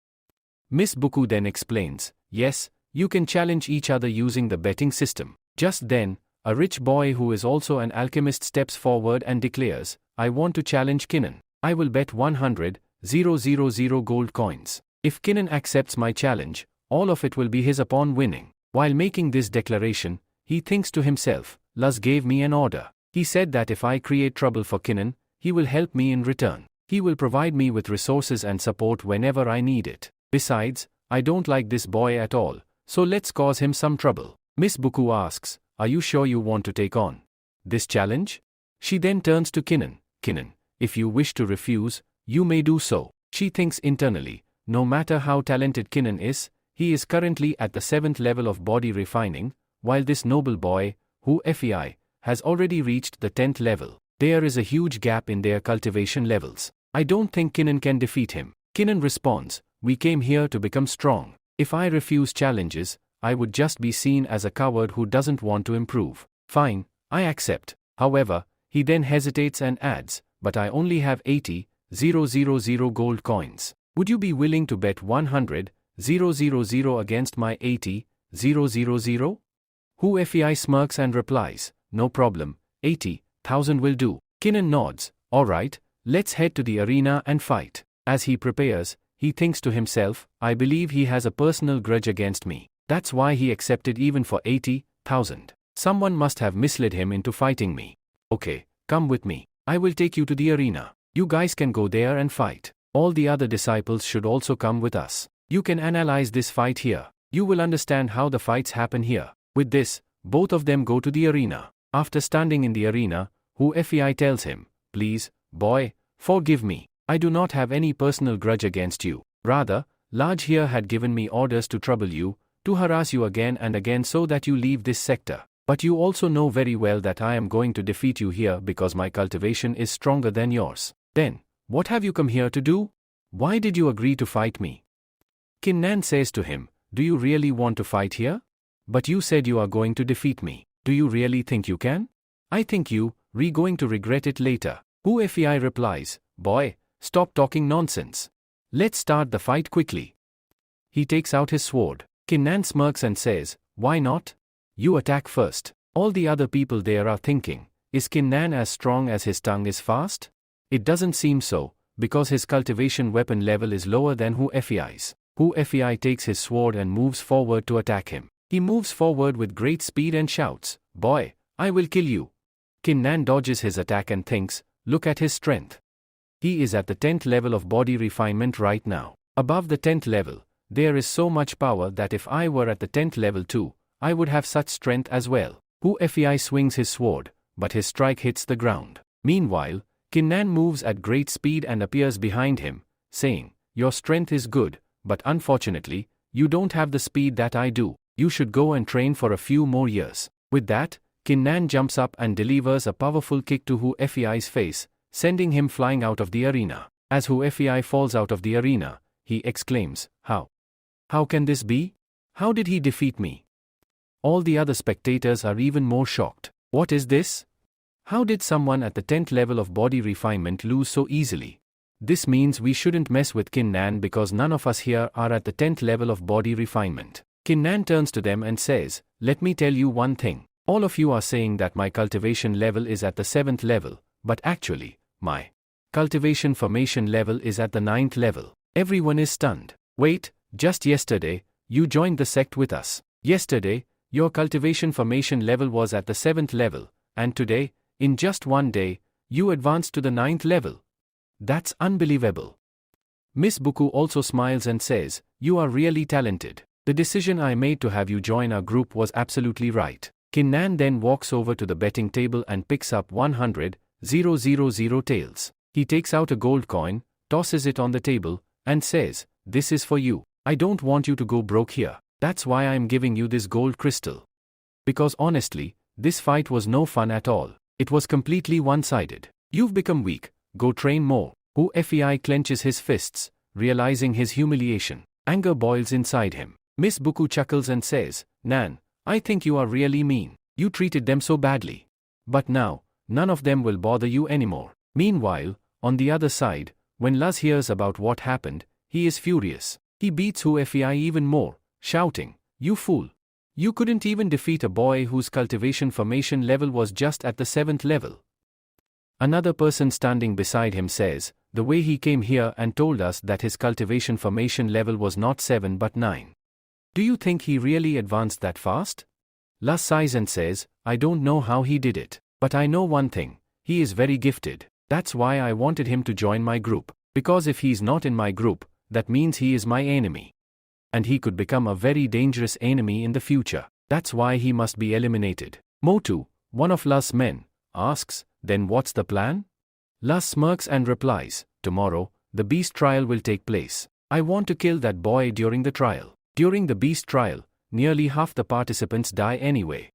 Miss Buku then explains, yes, you can challenge each other using the betting system. Just then, a rich boy who is also an alchemist steps forward and declares, I want to challenge Kinnan. I will bet 100,000 gold coins. If Kinnan accepts my challenge, all of it will be his upon winning. While making this declaration, he thinks to himself, Luz gave me an order. He said that if I create trouble for Kinnan, he will help me in return. He will provide me with resources and support whenever I need it. Besides, I don't like this boy at all, so let's cause him some trouble. Miss Buku asks, are you sure you want to take on this challenge? She then turns to Kinnan. Kinnan, if you wish to refuse, you may do so. She thinks internally, no matter how talented Kinnan is, he is currently at the 7th level of body refining, while this noble boy, who FEI, has already reached the 10th level. There is a huge gap in their cultivation levels. I don't think Kinnan can defeat him. Kinnan responds, we came here to become strong. If I refuse challenges, I would just be seen as a coward who doesn't want to improve. Fine, I accept. However, he then hesitates and adds, but I only have 80,000 gold coins. Would you be willing to bet 100,000 against my 80,000? Hu Fei smirks and replies, no problem, 80,000 will do. Kinnan nods, alright, let's head to the arena and fight. As he prepares, he thinks to himself, I believe he has a personal grudge against me. That's why he accepted even for 80,000. Someone must have misled him into fighting me. Okay, come with me. I will take you to the arena. You guys can go there and fight. All the other disciples should also come with us. You can analyze this fight here. You will understand how the fights happen here. With this, both of them go to the arena. After standing in the arena, Hu Fei tells him, please, boy, forgive me. I do not have any personal grudge against you. Rather, Large here had given me orders to trouble you, to harass you again and again so that you leave this sector. But you also know very well that I am going to defeat you here because my cultivation is stronger than yours. Then, what have you come here to do? Why did you agree to fight me? Kinnan says to him, do you really want to fight here? But you said you are going to defeat me. Do you really think you can? I think you are going to regret it later. Hu Fei replies, boy, stop talking nonsense. Let's start the fight quickly. He takes out his sword. Kinnan smirks and says, why not? You attack first. All the other people there are thinking, is Kinnan as strong as his tongue is fast? It doesn't seem so, because his cultivation weapon level is lower than Hu Fei's. Hu Fei takes his sword and moves forward to attack him. He moves forward with great speed and shouts, boy, I will kill you. Kinnan dodges his attack and thinks, look at his strength. He is at the 10th level of body refinement right now. Above the 10th level, there is so much power that if I were at the 10th level too, I would have such strength as well. Hu Fei swings his sword, but his strike hits the ground. Meanwhile, Kinnan moves at great speed and appears behind him, saying, your strength is good, but unfortunately, you don't have the speed that I do. You should go and train for a few more years. With that, Kinnan jumps up and delivers a powerful kick to Hu Fei's face, sending him flying out of the arena. As Hu Fei falls out of the arena, he exclaims, how? How can this be? How did he defeat me? All the other spectators are even more shocked. What is this? How did someone at the 10th level of body refinement lose so easily? This means we shouldn't mess with Kinnan because none of us here are at the 10th level of body refinement. Kinnan turns to them and says, let me tell you one thing. All of you are saying that my cultivation level is at the 7th level, but actually, my cultivation formation level is at the 9th level. Everyone is stunned. Wait, just yesterday, you joined the sect with us. Yesterday, your cultivation formation level was at the 7th level, and today, in just one day, you advanced to the 9th level. That's unbelievable. Miss Buku also smiles and says, you are really talented. The decision I made to have you join our group was absolutely right. Kinnan then walks over to the betting table and picks up 100,000 taels. He takes out a gold coin, tosses it on the table, and says, this is for you. I don't want you to go broke here. That's why I'm giving you this gold crystal. Because honestly, this fight was no fun at all. It was completely one-sided. You've become weak, go train more. Hu Fei clenches his fists, realizing his humiliation. Anger boils inside him. Miss Buku chuckles and says, Nan, I think you are really mean. You treated them so badly. But now, none of them will bother you anymore. Meanwhile, on the other side, when Luz hears about what happened, he is furious. He beats Hu Fei even more, shouting, you fool. You couldn't even defeat a boy whose cultivation formation level was just at the 7th level. Another person standing beside him says, the way he came here and told us that his cultivation formation level was not 7 but 9. Do you think he really advanced that fast? Luz sighs and says, I don't know how he did it, but I know one thing, he is very gifted. That's why I wanted him to join my group, because if he's not in my group, that means he is my enemy. And he could become a very dangerous enemy in the future. That's why he must be eliminated. Motu, one of Luz's men, asks, then what's the plan? Luz smirks and replies, tomorrow, the beast trial will take place. I want to kill that boy during the trial. During the beast trial, nearly half the participants die anyway.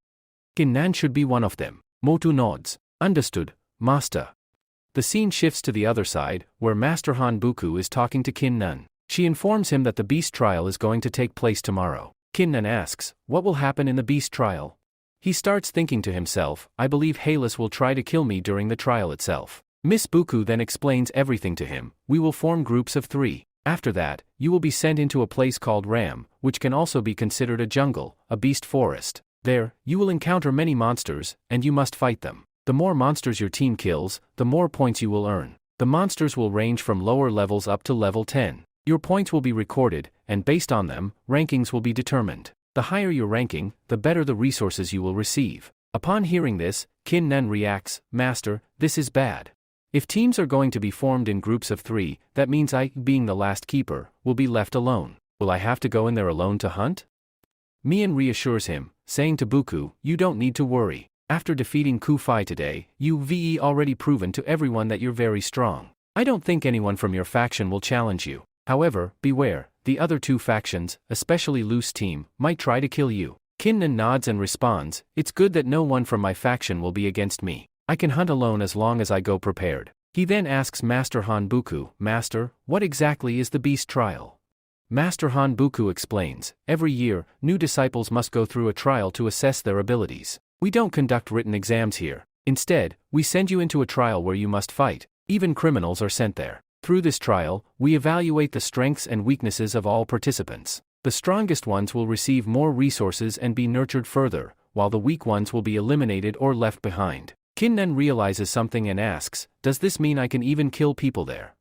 Kinnan should be one of them. Motu nods. Understood, master. The scene shifts to the other side, where Master Hanbuku is talking to Kin Nun. She informs him that the beast trial is going to take place tomorrow. Kin Nun asks, what will happen in the beast trial? He starts thinking to himself, I believe Halus will try to kill me during the trial itself. Miss Buku then explains everything to him. We will form groups of 3. After that, you will be sent into a place called Ram, which can also be considered a jungle, a beast forest. There, you will encounter many monsters, and you must fight them. The more monsters your team kills, the more points you will earn. The monsters will range from lower levels up to level 10. Your points will be recorded, and based on them, rankings will be determined. The higher your ranking, the better the resources you will receive. Upon hearing this, Kin Nun reacts, Master, this is bad. If teams are going to be formed in groups of 3, that means I, being the last keeper, will be left alone. Will I have to go in there alone to hunt? Mian reassures him, saying to Buku, you don't need to worry. After defeating Ku-Fi today, you've already proven to everyone that you're very strong. I don't think anyone from your faction will challenge you. However, beware, the other 2 factions, especially Lu's team, might try to kill you. Kin Nun nods and responds, it's good that no one from my faction will be against me. I can hunt alone as long as I go prepared. He then asks Master Hanbuku, Master, what exactly is the beast trial? Master Hanbuku explains, every year, new disciples must go through a trial to assess their abilities. We don't conduct written exams here. Instead, we send you into a trial where you must fight. Even criminals are sent there. Through this trial, we evaluate the strengths and weaknesses of all participants. The strongest ones will receive more resources and be nurtured further, while the weak ones will be eliminated or left behind. Kin Nun realizes something and asks, does this mean I can even kill people there?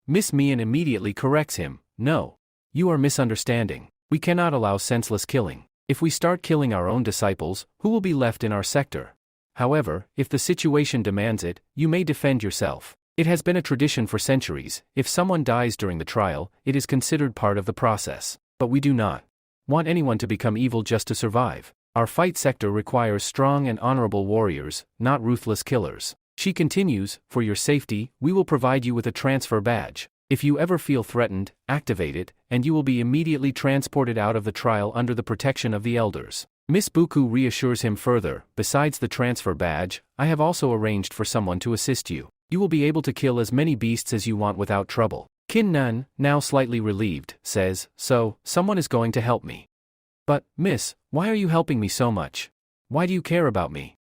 Miss Mian immediately corrects him, no. You are misunderstanding. We cannot allow senseless killing. If we start killing our own disciples, who will be left in our sector? However, if the situation demands it, you may defend yourself. It has been a tradition for centuries, if someone dies during the trial, it is considered part of the process. But we do not want anyone to become evil just to survive. Our fight sector requires strong and honorable warriors, not ruthless killers. She continues, for your safety, we will provide you with a transfer badge. If you ever feel threatened, activate it, and you will be immediately transported out of the trial under the protection of the elders. Miss Buku reassures him further, besides the transfer badge, I have also arranged for someone to assist you. You will be able to kill as many beasts as you want without trouble. Kin Nun, now slightly relieved, says, so, someone is going to help me. But, miss, why are you helping me so much? Why do you care about me?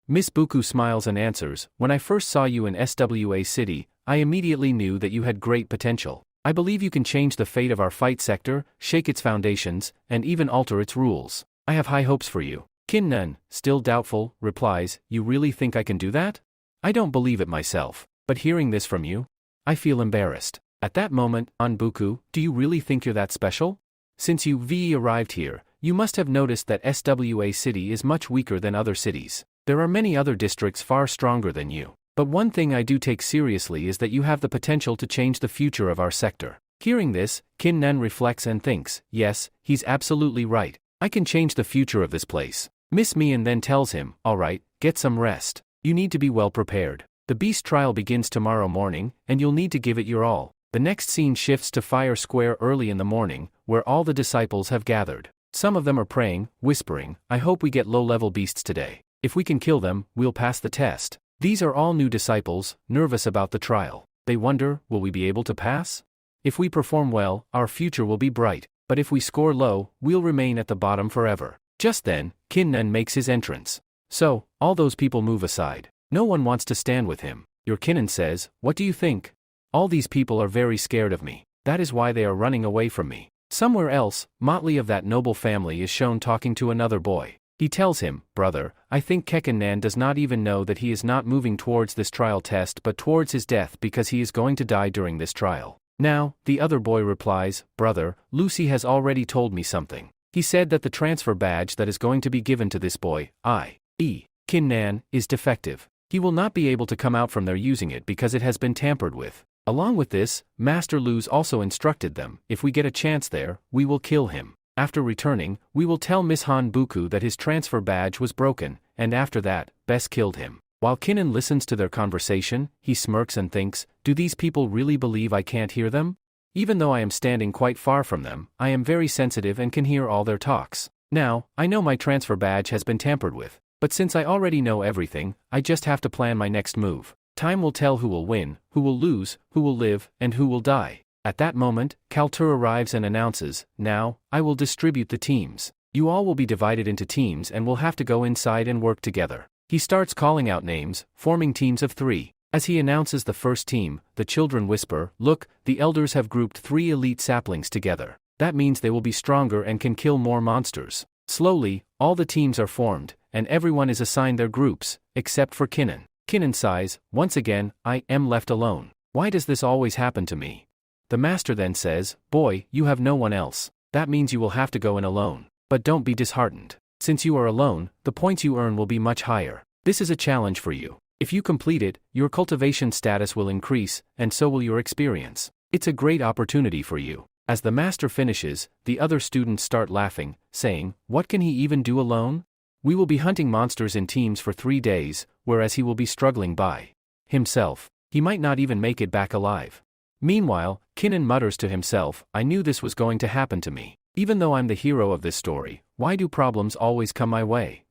Miss Buku smiles and answers, when I first saw you in SWA City, I immediately knew that you had great potential. I believe you can change the fate of our fight sector, shake its foundations, and even alter its rules. I have high hopes for you. Kin Nun, still doubtful, replies, you really think I can do that? I don't believe it myself, but hearing this from you, I feel embarrassed. At that moment, Hanbuku, do you really think you're that special? Since you arrived here, you must have noticed that SWA City is much weaker than other cities. There are many other districts far stronger than you. But one thing I do take seriously is that you have the potential to change the future of our sector. Hearing this, Kin Nun reflects and thinks, yes, he's absolutely right. I can change the future of this place. Miss Mian then tells him, alright, get some rest. You need to be well prepared. The beast trial begins tomorrow morning, and you'll need to give it your all. The next scene shifts to Fire Square early in the morning, where all the disciples have gathered. Some of them are praying, whispering, I hope we get low-level beasts today. If we can kill them, we'll pass the test. These are all new disciples, nervous about the trial. They wonder, will we be able to pass? If we perform well, our future will be bright, but if we score low, we'll remain at the bottom forever. Just then, Kin Nun makes his entrance. So, all those people move aside. No one wants to stand with him. Your Kinnan says, what do you think? All these people are very scared of me. That is why they are running away from me. Somewhere else, Motley of that noble family is shown talking to another boy. He tells him, brother, I think Kekkonen does not even know that he is not moving towards this trial test but towards his death because he is going to die during this trial. Now, the other boy replies, brother, Lucy has already told me something. He said that the transfer badge that is going to be given to this boy, i.e. Kinnan, is defective. He will not be able to come out from there using it because it has been tampered with. Along with this, Master Lu's also instructed them, if we get a chance there, we will kill him. After returning, we will tell Miss Hanbuku that his transfer badge was broken, and after that, Bess killed him. While Kinnan listens to their conversation, he smirks and thinks, do these people really believe I can't hear them? Even though I am standing quite far from them, I am very sensitive and can hear all their talks. Now, I know my transfer badge has been tampered with, but since I already know everything, I just have to plan my next move. Time will tell who will win, who will lose, who will live, and who will die. At that moment, Kaltur arrives and announces, "Now, I will distribute the teams. You all will be divided into teams and will have to go inside and work together." He starts calling out names, forming teams of 3. As he announces the first team, the children whisper, "Look, the elders have grouped 3 elite saplings together. That means they will be stronger and can kill more monsters." Slowly, all the teams are formed, and everyone is assigned their groups, except for Kinnan. Kinnan sighs, "Once again, I am left alone. Why does this always happen to me?" The master then says, "Boy, you have no one else. That means you will have to go in alone. But don't be disheartened. Since you are alone, the points you earn will be much higher. This is a challenge for you. If you complete it, your cultivation status will increase, and so will your experience. It's a great opportunity for you." As the master finishes, the other students start laughing, saying, "What can he even do alone? We will be hunting monsters in teams for 3 days, whereas he will be struggling by himself. He might not even make it back alive." Meanwhile, Kinnan mutters to himself, "I knew this was going to happen to me. Even though I'm the hero of this story, why do problems always come my way?"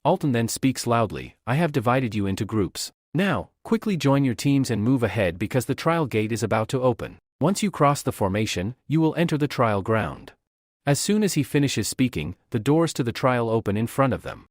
Alton then speaks loudly, "I have divided you into groups. Now, quickly join your teams and move ahead because the trial gate is about to open. Once you cross the formation, you will enter the trial ground." As soon as he finishes speaking, the doors to the trial open in front of them.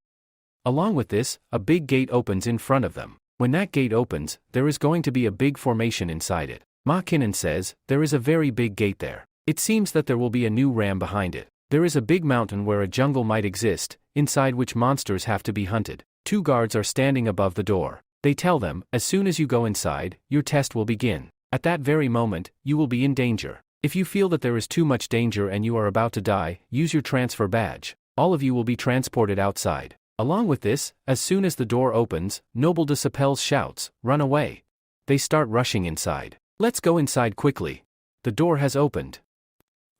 Along with this, a big gate opens in front of them. When that gate opens, there is going to be a big formation inside it. Ma Kinnan says, "There is a very big gate there. It seems that there will be a new ram behind it. There is a big mountain where a jungle might exist, inside which monsters have to be hunted. 2 guards are standing above the door. They tell them, as soon as you go inside, your test will begin. At that very moment, you will be in danger. If you feel that there is too much danger and you are about to die, use your transfer badge. All of you will be transported outside." Along with this, as soon as the door opens, Noble de Sapels shouts, "Run away." They start rushing inside. "Let's go inside quickly. The door has opened."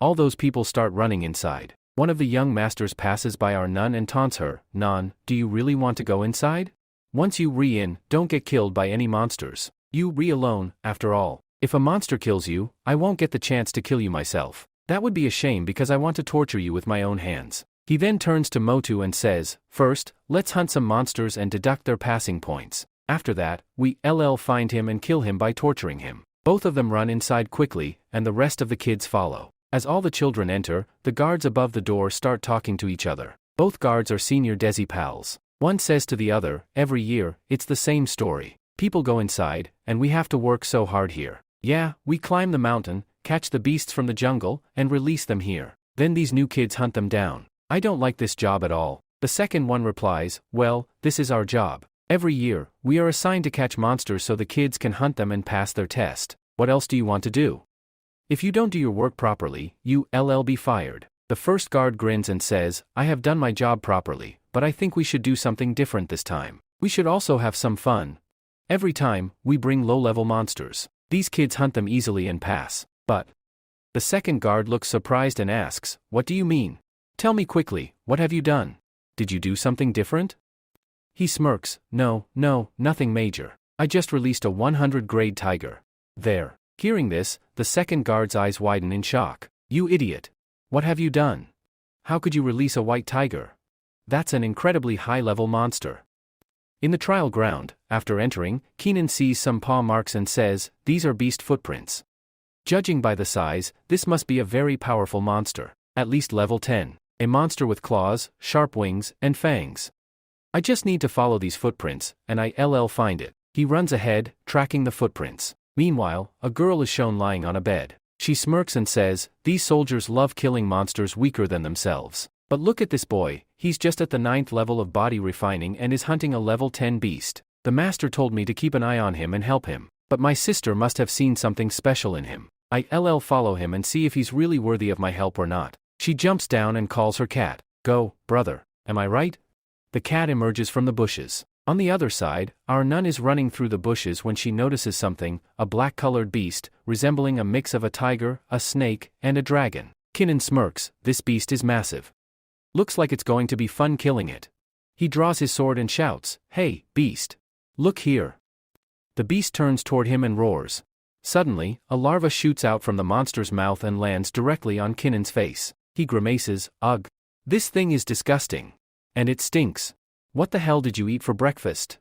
All those people start running inside. One of the young masters passes by our nun and taunts her, "Nun, do you really want to go inside? Once you re-in, don't get killed by any monsters. You re-alone, after all. If a monster kills you, I won't get the chance to kill you myself. That would be a shame because I want to torture you with my own hands." He then turns to Motu and says, "First, let's hunt some monsters and deduct their passing points. After that, we'll find him and kill him by torturing him." Both of them run inside quickly, and the rest of the kids follow. As all the children enter, the guards above the door start talking to each other. Both guards are senior Desi pals. One says to the other, "Every year, it's the same story. People go inside, and we have to work so hard here. Yeah, we climb the mountain, catch the beasts from the jungle, and release them here. Then these new kids hunt them down. I don't like this job at all." The second one replies, "Well, this is our job. Every year, we are assigned to catch monsters so the kids can hunt them and pass their test. What else do you want to do? If you don't do your work properly, you'll be fired." The first guard grins and says, "I have done my job properly, but I think we should do something different this time. We should also have some fun. Every time, we bring low-level monsters. These kids hunt them easily and pass. But..." The second guard looks surprised and asks, "What do you mean? Tell me quickly, what have you done? Did you do something different?" He smirks, No, nothing major. I just released a 100-grade tiger." There. Hearing this, the second guard's eyes widen in shock. "You idiot. What have you done? How could you release a white tiger? That's an incredibly high-level monster." In the trial ground, after entering, Keenan sees some paw marks and says, "These are beast footprints. Judging by the size, this must be a very powerful monster. At least level 10. A monster with claws, sharp wings, and fangs. I just need to follow these footprints, and I'll find it." He runs ahead, tracking the footprints. Meanwhile, a girl is shown lying on a bed. She smirks and says, "These soldiers love killing monsters weaker than themselves. But look at this boy, he's just at the 9th level of body refining and is hunting a level 10 beast. The master told me to keep an eye on him and help him. But my sister must have seen something special in him. I'll follow him and see if he's really worthy of my help or not." She jumps down and calls her cat. "Go, brother, am I right?" The cat emerges from the bushes. On the other side, our nun is running through the bushes when she notices something, a black-colored beast, resembling a mix of a tiger, a snake, and a dragon. Kinnan smirks, "This beast is massive. Looks like it's going to be fun killing it." He draws his sword and shouts, "Hey, beast. Look here." The beast turns toward him and roars. Suddenly, a larva shoots out from the monster's mouth and lands directly on Kinnan's face. He grimaces, "Ugh. This thing is disgusting. And it stinks. What the hell did you eat for breakfast?"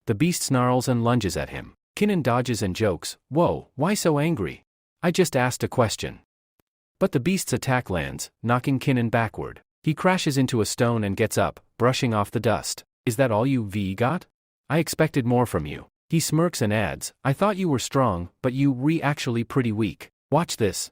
The beast snarls and lunges at him. Kinnan dodges and jokes, "Whoa, why so angry? I just asked a question." But the beast's attack lands, knocking Kinnan backward. He crashes into a stone and gets up, brushing off the dust. "Is that all you got? I expected more from you." He smirks and adds, "I thought you were strong, but you actually pretty weak. Watch this."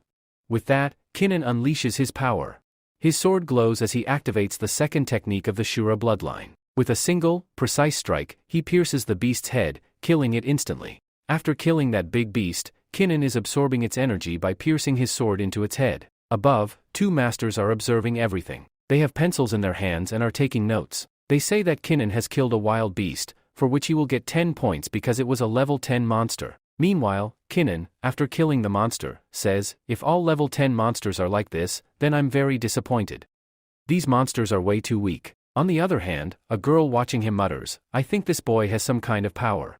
With that, Kinnan unleashes his power. His sword glows as he activates the second technique of the Shura bloodline. With a single, precise strike, he pierces the beast's head, killing it instantly. After killing that big beast, Kinnan is absorbing its energy by piercing his sword into its head. Above, two masters are observing everything. They have pencils in their hands and are taking notes. They say that Kinnan has killed a wild beast, for which he will get 10 points because it was a level 10 monster. Meanwhile, Kinnan, after killing the monster, says, "If all level 10 monsters are like this, then I'm very disappointed. These monsters are way too weak." On the other hand, a girl watching him mutters, "I think this boy has some kind of power."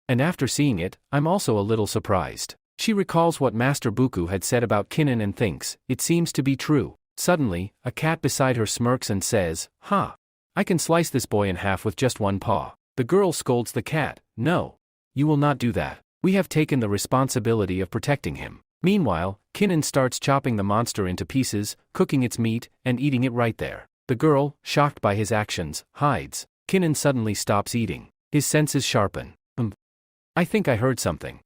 And after seeing it, I'm also a little surprised. She recalls what Master Buku had said about Kinnan and thinks, it seems to be true. Suddenly, a cat beside her smirks and says, "Ha! I can slice this boy in half with just one paw." The girl scolds the cat, "No. You will not do that. We have taken the responsibility of protecting him." Meanwhile, Kinnan starts chopping the monster into pieces, cooking its meat, and eating it right there. The girl, shocked by his actions, hides. Kinnan suddenly stops eating. His senses sharpen. I think I heard something."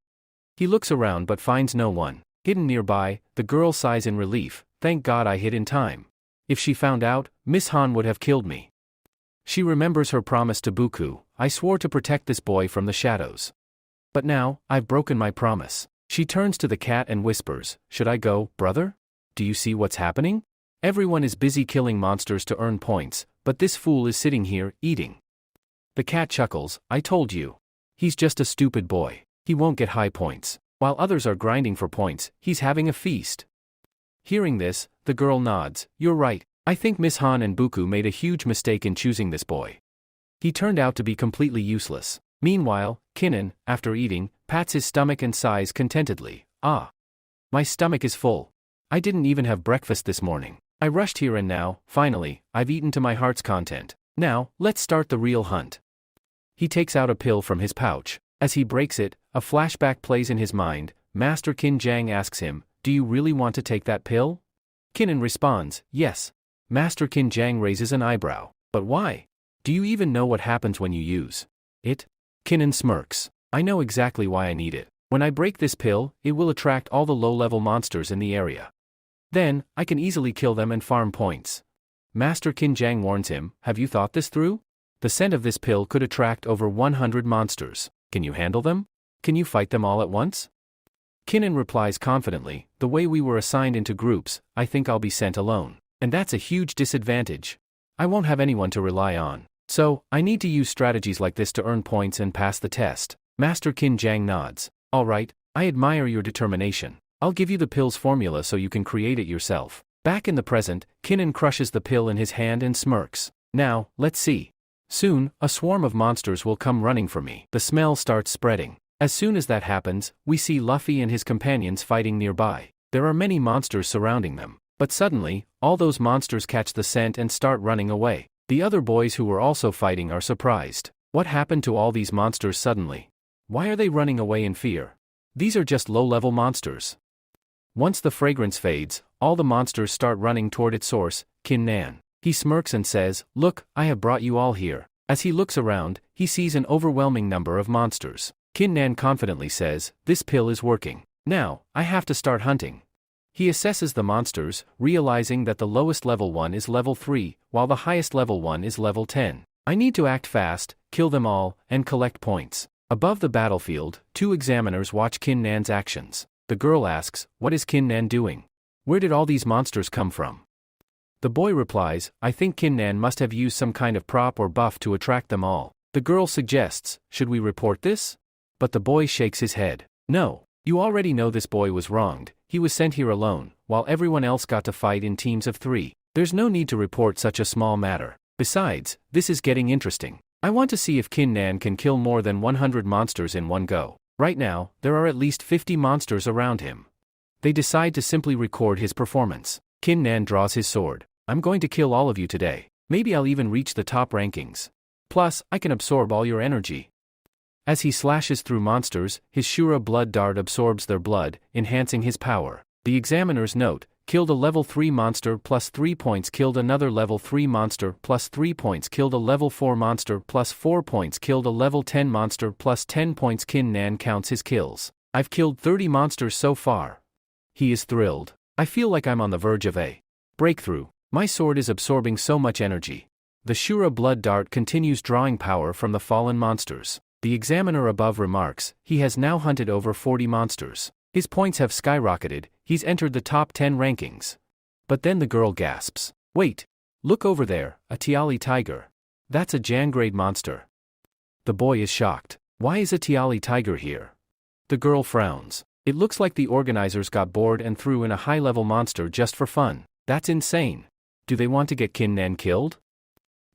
He looks around but finds no one. Hidden nearby, the girl sighs in relief, "Thank God I hid in time. If she found out, Miss Han would have killed me." She remembers her promise to Buku, "I swore to protect this boy from the shadows. But now, I've broken my promise." She turns to the cat and whispers, "Should I go, brother? Do you see what's happening? Everyone is busy killing monsters to earn points, but this fool is sitting here, eating." The cat chuckles, "I told you. He's just a stupid boy. He won't get high points. While others are grinding for points, he's having a feast." Hearing this, the girl nods, "You're right. I think Miss Han and Buku made a huge mistake in choosing this boy. He turned out to be completely useless." Meanwhile, Kinnan, after eating, pats his stomach and sighs contentedly, "Ah. My stomach is full. I didn't even have breakfast this morning. I rushed here and now, finally, I've eaten to my heart's content. Now, let's start the real hunt." He takes out a pill from his pouch. As he breaks it, a flashback plays in his mind. Master Qin Jiang asks him, "Do you really want to take that pill?" Kinnan responds, "Yes." Master Qin Jiang raises an eyebrow. "But why? Do you even know what happens when you use it?" Kinnan smirks. "I know exactly why I need it. When I break this pill, it will attract all the low-level monsters in the area. Then, I can easily kill them and farm points." Master Qin Jiang warns him, "Have you thought this through? The scent of this pill could attract over 100 monsters. Can you handle them? Can you fight them all at once?" Kinnan replies confidently, "The way we were assigned into groups, I think I'll be sent alone. And that's a huge disadvantage. I won't have anyone to rely on. So, I need to use strategies like this to earn points and pass the test." Master Qin Jiang nods. "All right, I admire your determination. I'll give you the pill's formula so you can create it yourself." Back in the present, Kinnan crushes the pill in his hand and smirks. "Now, let's see. Soon, a swarm of monsters will come running for me." The smell starts spreading. As soon as that happens, we see Luffy and his companions fighting nearby. There are many monsters surrounding them. But suddenly, all those monsters catch the scent and start running away. The other boys who were also fighting are surprised. What happened to all these monsters suddenly? Why are they running away in fear? These are just low-level monsters. Once the fragrance fades, all the monsters start running toward its source, Kinnan. He smirks and says, "Look, I have brought you all here." As he looks around, he sees an overwhelming number of monsters. Kinnan confidently says, "This pill is working. Now, I have to start hunting." He assesses the monsters, realizing that the lowest level one is level 3, while the highest level one is level 10. I need to act fast, kill them all, and collect points. Above the battlefield, two examiners watch Kinnan's actions. The girl asks, "What is Kinnan doing? Where did all these monsters come from?" The boy replies, "I think Kinnan must have used some kind of prop or buff to attract them all." The girl suggests, "Should we report this?" But the boy shakes his head. "No. You already know this boy was wronged. He was sent here alone, while everyone else got to fight in teams of 3. There's no need to report such a small matter. Besides, this is getting interesting. I want to see if Kinnan can kill more than 100 monsters in one go. Right now, there are at least 50 monsters around him." They decide to simply record his performance. Kinnan draws his sword. "I'm going to kill all of you today. Maybe I'll even reach the top rankings. Plus, I can absorb all your energy." As he slashes through monsters, his Shura blood dart absorbs their blood, enhancing his power. The examiner's note: killed a level 3 monster plus 3 points, killed another level 3 monster plus 3 points, killed a level 4 monster plus 4 points, killed a level 10 monster plus 10 points. Kin Nan counts his kills. I've killed 30 monsters so far. He is thrilled. I feel like I'm on the verge of a breakthrough. My sword is absorbing so much energy. The Shura blood dart continues drawing power from the fallen monsters. The examiner above remarks, he has now hunted over 40 monsters. His points have skyrocketed, he's entered the top 10 rankings. But then the girl gasps. Wait! Look over there, a Tiali tiger. That's a Jangrade monster. The boy is shocked. Why is a Tiali tiger here? The girl frowns. It looks like the organizers got bored and threw in a high-level monster just for fun. That's insane. Do they want to get Kin Nan killed?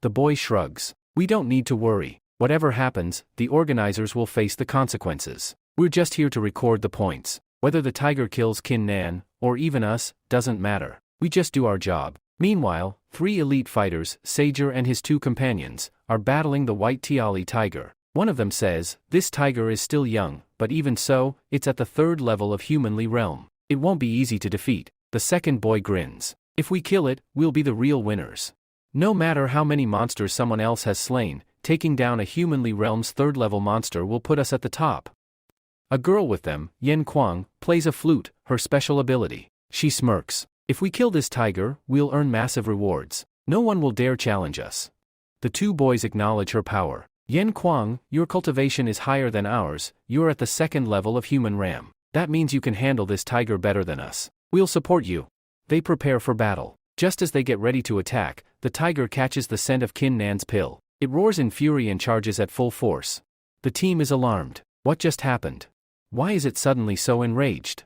The boy shrugs. We don't need to worry. Whatever happens, the organizers will face the consequences. We're just here to record the points. Whether the tiger kills Kin Nan, or even us, doesn't matter. We just do our job. Meanwhile, 3 elite fighters, Sager and his 2 companions, are battling the white Tiali tiger. One of them says, this tiger is still young, but even so, it's at the 3rd level of humanly realm. It won't be easy to defeat. The second boy grins. If we kill it, we'll be the real winners. No matter how many monsters someone else has slain, taking down a humanly realm's 3rd level monster will put us at the top. A girl with them, Yen Kuang, plays a flute, her special ability. She smirks. If we kill this tiger, we'll earn massive rewards. No one will dare challenge us. The 2 boys acknowledge her power. Yen Kuang, your cultivation is higher than ours, you're at the 2nd level of human ram. That means you can handle this tiger better than us. We'll support you. They prepare for battle. Just as they get ready to attack, the tiger catches the scent of Kin Nan's pill. It roars in fury and charges at full force. The team is alarmed. What just happened? Why is it suddenly so enraged?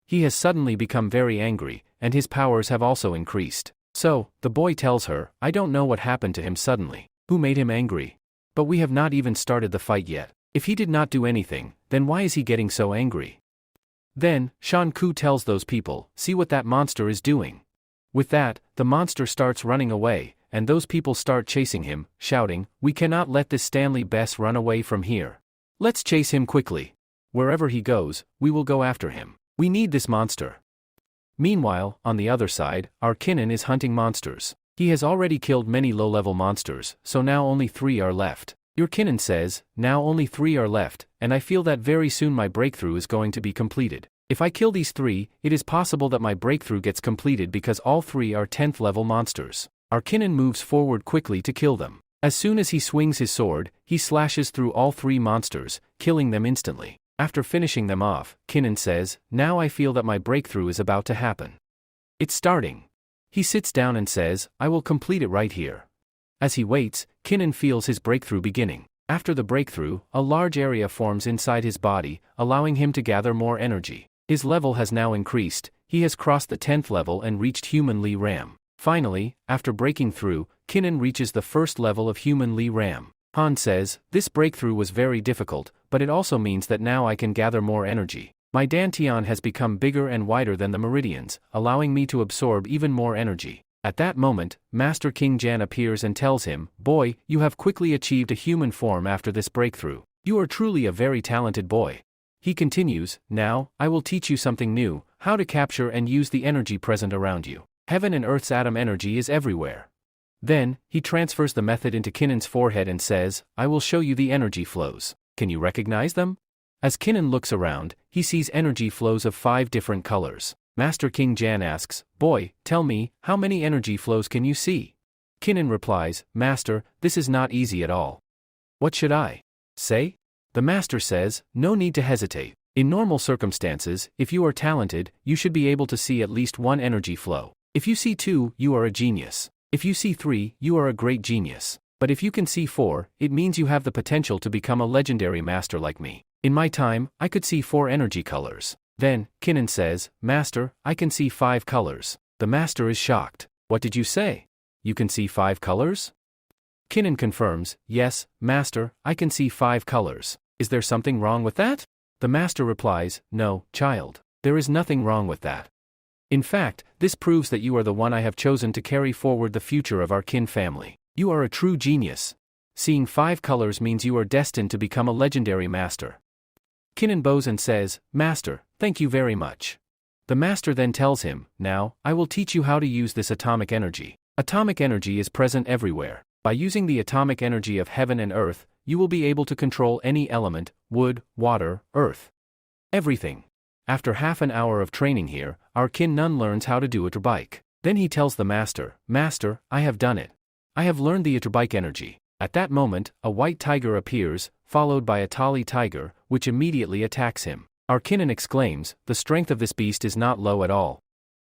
He has suddenly become very angry, and his powers have also increased. So, the boy tells her, I don't know what happened to him suddenly. Who made him angry? But we have not even started the fight yet. If he did not do anything, then why is he getting so angry? Then, Shan Ku tells those people, see what that monster is doing. With that, the monster starts running away, and those people start chasing him, shouting, we cannot let this Stanley Bess run away from here. Let's chase him quickly. Wherever he goes, we will go after him. We need this monster. Meanwhile, on the other side, our Kinnan is hunting monsters. He has already killed many low-level monsters, so now only 3 are left. Your Kinnan says, now only 3 are left, and I feel that very soon my breakthrough is going to be completed. If I kill these 3, it is possible that my breakthrough gets completed because all 3 are 10th level monsters. Our Kinnan moves forward quickly to kill them. As soon as he swings his sword, he slashes through all 3 monsters, killing them instantly. After finishing them off, Kinnan says, now I feel that my breakthrough is about to happen. It's starting. He sits down and says, I will complete it right here. As he waits, Kinnan feels his breakthrough beginning. After the breakthrough, a large area forms inside his body, allowing him to gather more energy. His level has now increased, he has crossed the 10th level and reached Human Li Ram. Finally, after breaking through, Kinnan reaches the 1st level of Human Li Ram. Han says, this breakthrough was very difficult, but it also means that now I can gather more energy. My dantian has become bigger and wider than the meridians, allowing me to absorb even more energy. At that moment, Master King Jan appears and tells him, boy, you have quickly achieved a human form after this breakthrough. You are truly a very talented boy. He continues, now, I will teach you something new, how to capture and use the energy present around you. Heaven and Earth's atom energy is everywhere. Then, he transfers the method into Kinnan's forehead and says, I will show you the energy flows. Can you recognize them? As Kinnan looks around, he sees energy flows of 5 different colors. Master King Jan asks, boy, tell me, how many energy flows can you see? Kinnan replies, Master, this is not easy at all. What should I say? The master says, no need to hesitate. In normal circumstances, if you are talented, you should be able to see at least 1 energy flow. If you see 2, you are a genius. If you see 3, you are a great genius. But if you can see 4, it means you have the potential to become a legendary master like me. In my time, I could see 4 energy colors. Then, Kinnan says, Master, I can see 5 colors. The master is shocked. What did you say? You can see 5 colors? Kinnan confirms, yes, Master, I can see 5 colors. Is there something wrong with that? The master replies, no, child. There is nothing wrong with that. In fact, this proves that you are the one I have chosen to carry forward the future of our kin family. You are a true genius. Seeing 5 colors means you are destined to become a legendary master. Kinnan bows and says, Master, thank you very much. The master then tells him, now, I will teach you how to use this atomic energy. Atomic energy is present everywhere. By using the atomic energy of heaven and earth, you will be able to control any element, wood, water, earth. Everything. After half an hour of training here, our Kin Nun learns how to do Iterbike. Then he tells the master, Master, I have done it. I have learned the Iterbike energy. At that moment, a white tiger appears, followed by a Tali tiger, which immediately attacks him. Our Kinnan exclaims, the strength of this beast is not low at all.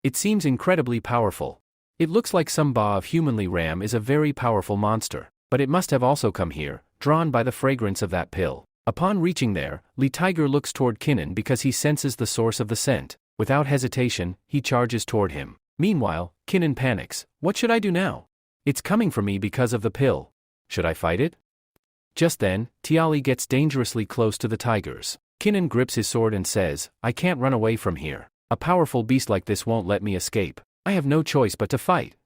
It seems incredibly powerful. It looks like some Ba of humanly Ram is a very powerful monster, but it must have also come here, drawn by the fragrance of that pill. Upon reaching there, Li Tiger looks toward Kinnan because he senses the source of the scent. Without hesitation, he charges toward him. Meanwhile, Kinnan panics. What should I do now? It's coming for me because of the pill. Should I fight it? Just then, Tiali gets dangerously close to the tigers. Kinnan grips his sword and says, I can't run away from here. A powerful beast like this won't let me escape. I have no choice but to fight.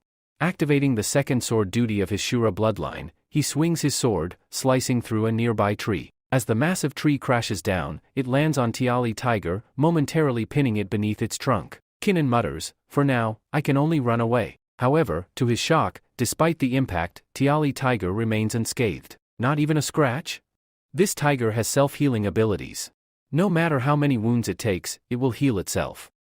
Activating the second sword duty of his Shura bloodline, he swings his sword, slicing through a nearby tree. As the massive tree crashes down, it lands on Tiali Tiger, momentarily pinning it beneath its trunk. Kinnan mutters, for now, I can only run away. However, to his shock, despite the impact, Tiali Tiger remains unscathed. Not even a scratch? This tiger has self-healing abilities. No matter how many wounds it takes, it will heal itself.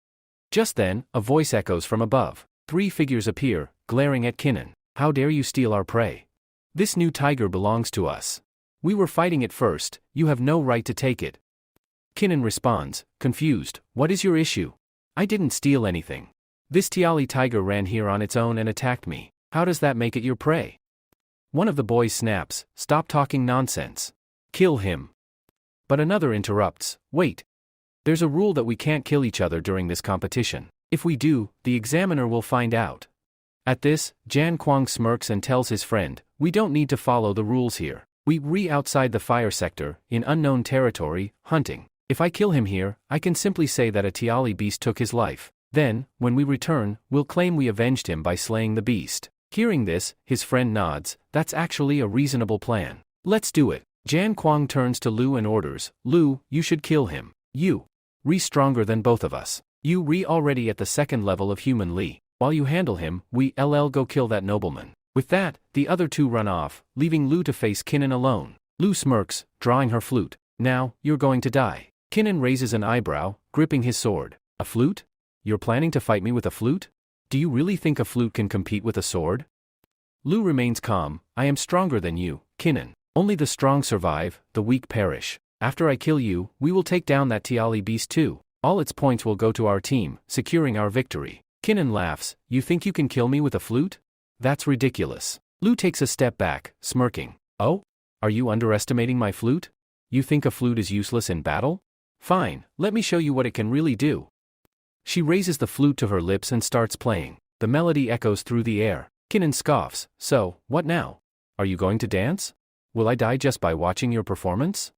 Just then, a voice echoes from above. 3 figures appear, glaring at Kinnan. How dare you steal our prey? This new tiger belongs to us. We were fighting it first, you have no right to take it. Kinnan responds, confused, what is your issue? I didn't steal anything. This Tiali tiger ran here on its own and attacked me. How does that make it your prey? One of the boys snaps, stop talking nonsense. Kill him. But another interrupts, wait. There's a rule that we can't kill each other during this competition. If we do, the examiner will find out. At this, Jan Kwang smirks and tells his friend, we don't need to follow the rules here. We outside the fire sector, in unknown territory, hunting. If I kill him here, I can simply say that a Tiali beast took his life. Then, when we return, we'll claim we avenged him by slaying the beast. Hearing this, his friend nods, that's actually a reasonable plan. Let's do it. Jan Kwang turns to Lu and orders, Lu, you should kill him. You. Stronger than both of us. You already at the second level of human Li. While you handle him, we go kill that nobleman. With that, the other 2 run off, leaving Lu to face Kinnan alone. Lu smirks, drawing her flute. Now, you're going to die. Kinnan raises an eyebrow, gripping his sword. A flute? You're planning to fight me with a flute? Do you really think a flute can compete with a sword? Lu remains calm, I am stronger than you, Kinnan. Only the strong survive, the weak perish. After I kill you, we will take down that Tiali beast too. All its points will go to our team, securing our victory. Kinnan laughs, you think you can kill me with a flute? That's ridiculous. Lu takes a step back, smirking. Oh? Are you underestimating my flute? You think a flute is useless in battle? Fine, let me show you what it can really do. She raises the flute to her lips and starts playing. The melody echoes through the air. Kinnan scoffs, so, what now? Are you going to dance? Will I die just by watching your performance?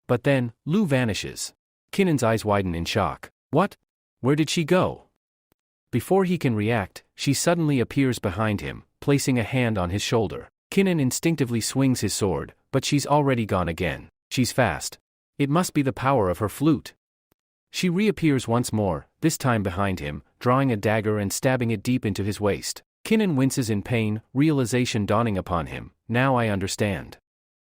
But then, Lu vanishes. Kinnan's eyes widen in shock. What? Where did she go? Before he can react, she suddenly appears behind him, placing a hand on his shoulder. Kinnan instinctively swings his sword, but she's already gone again. She's fast. It must be the power of her flute. She reappears once more, this time behind him, drawing a dagger and stabbing it deep into his waist. Kinnan winces in pain, realization dawning upon him. Now I understand.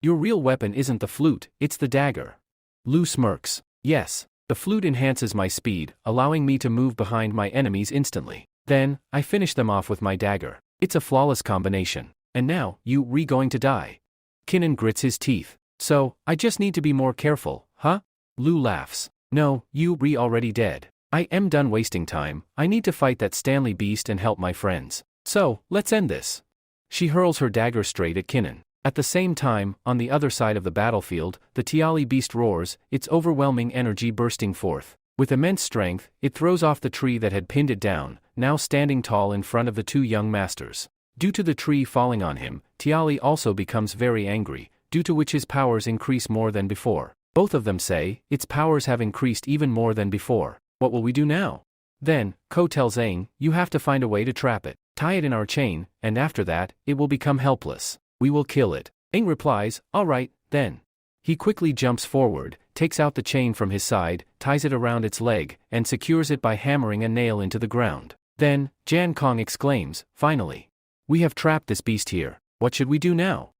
Your real weapon isn't the flute, it's the dagger. Lu smirks. Yes, the flute enhances my speed, allowing me to move behind my enemies instantly. Then, I finish them off with my dagger. It's a flawless combination. And now, you going to die. Kinnan grits his teeth. So, I just need to be more careful, huh? Lu laughs. No, you already dead. I am done wasting time, I need to fight that Stanley beast and help my friends. So, let's end this. She hurls her dagger straight at Kinnan. At the same time, on the other side of the battlefield, the Tiali beast roars, its overwhelming energy bursting forth. With immense strength, it throws off the tree that had pinned it down, now standing tall in front of the 2 young masters. Due to the tree falling on him, Tiali also becomes very angry, due to which his powers increase more than before. Both of them say, its powers have increased even more than before. What will we do now? Then, Ko tells Aang, you have to find a way to trap it. Tie it in our chain, and after that, it will become helpless. We will kill it. Aang replies, alright, then. He quickly jumps forward, takes out the chain from his side, ties it around its leg, and secures it by hammering a nail into the ground. Then, Jan Kong exclaims, finally. We have trapped this beast here. What should we do now?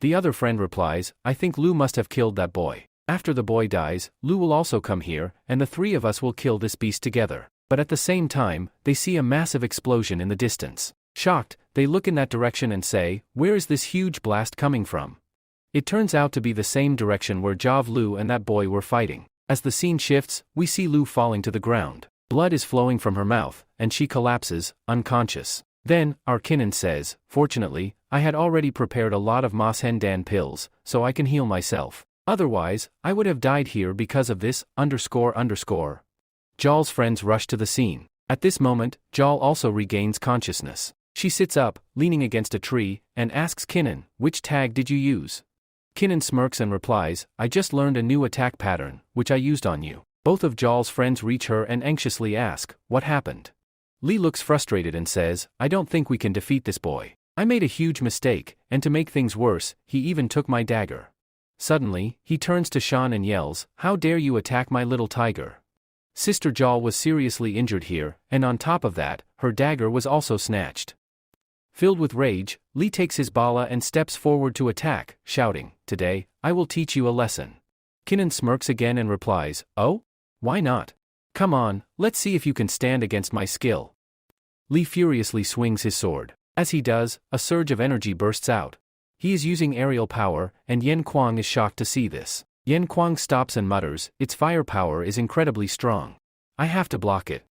The other friend replies, I think Lu must have killed that boy. After the boy dies, Lu will also come here, and the three of us will kill this beast together. But at the same time, they see a massive explosion in the distance. Shocked, they look in that direction and say, where is this huge blast coming from? It turns out to be the same direction where Jav Lu and that boy were fighting. As the scene shifts, we see Lu falling to the ground. Blood is flowing from her mouth, and she collapses, unconscious. Then, our Kinnan says, fortunately, I had already prepared a lot of Moshendan pills, so I can heal myself. Otherwise, I would have died here because of this, __. Jal's friends rush to the scene. At this moment, Jal also regains consciousness. She sits up, leaning against a tree, and asks Kinnan, which tag did you use? Kinnan smirks and replies, I just learned a new attack pattern, which I used on you. Both of Jal's friends reach her and anxiously ask, what happened? Lee looks frustrated and says, I don't think we can defeat this boy. I made a huge mistake, and to make things worse, he even took my dagger. Suddenly, he turns to Shan and yells, how dare you attack my little tiger? Sister Jal was seriously injured here, and on top of that, her dagger was also snatched. Filled with rage, Lee takes his bala and steps forward to attack, shouting, today, I will teach you a lesson. Kinnan smirks again and replies, oh? Why not? Come on, let's see if you can stand against my skill. Lee furiously swings his sword. As he does, a surge of energy bursts out. He is using aerial power, and Yen Kuang is shocked to see this. Yen Kuang stops and mutters, its firepower is incredibly strong. I have to block it.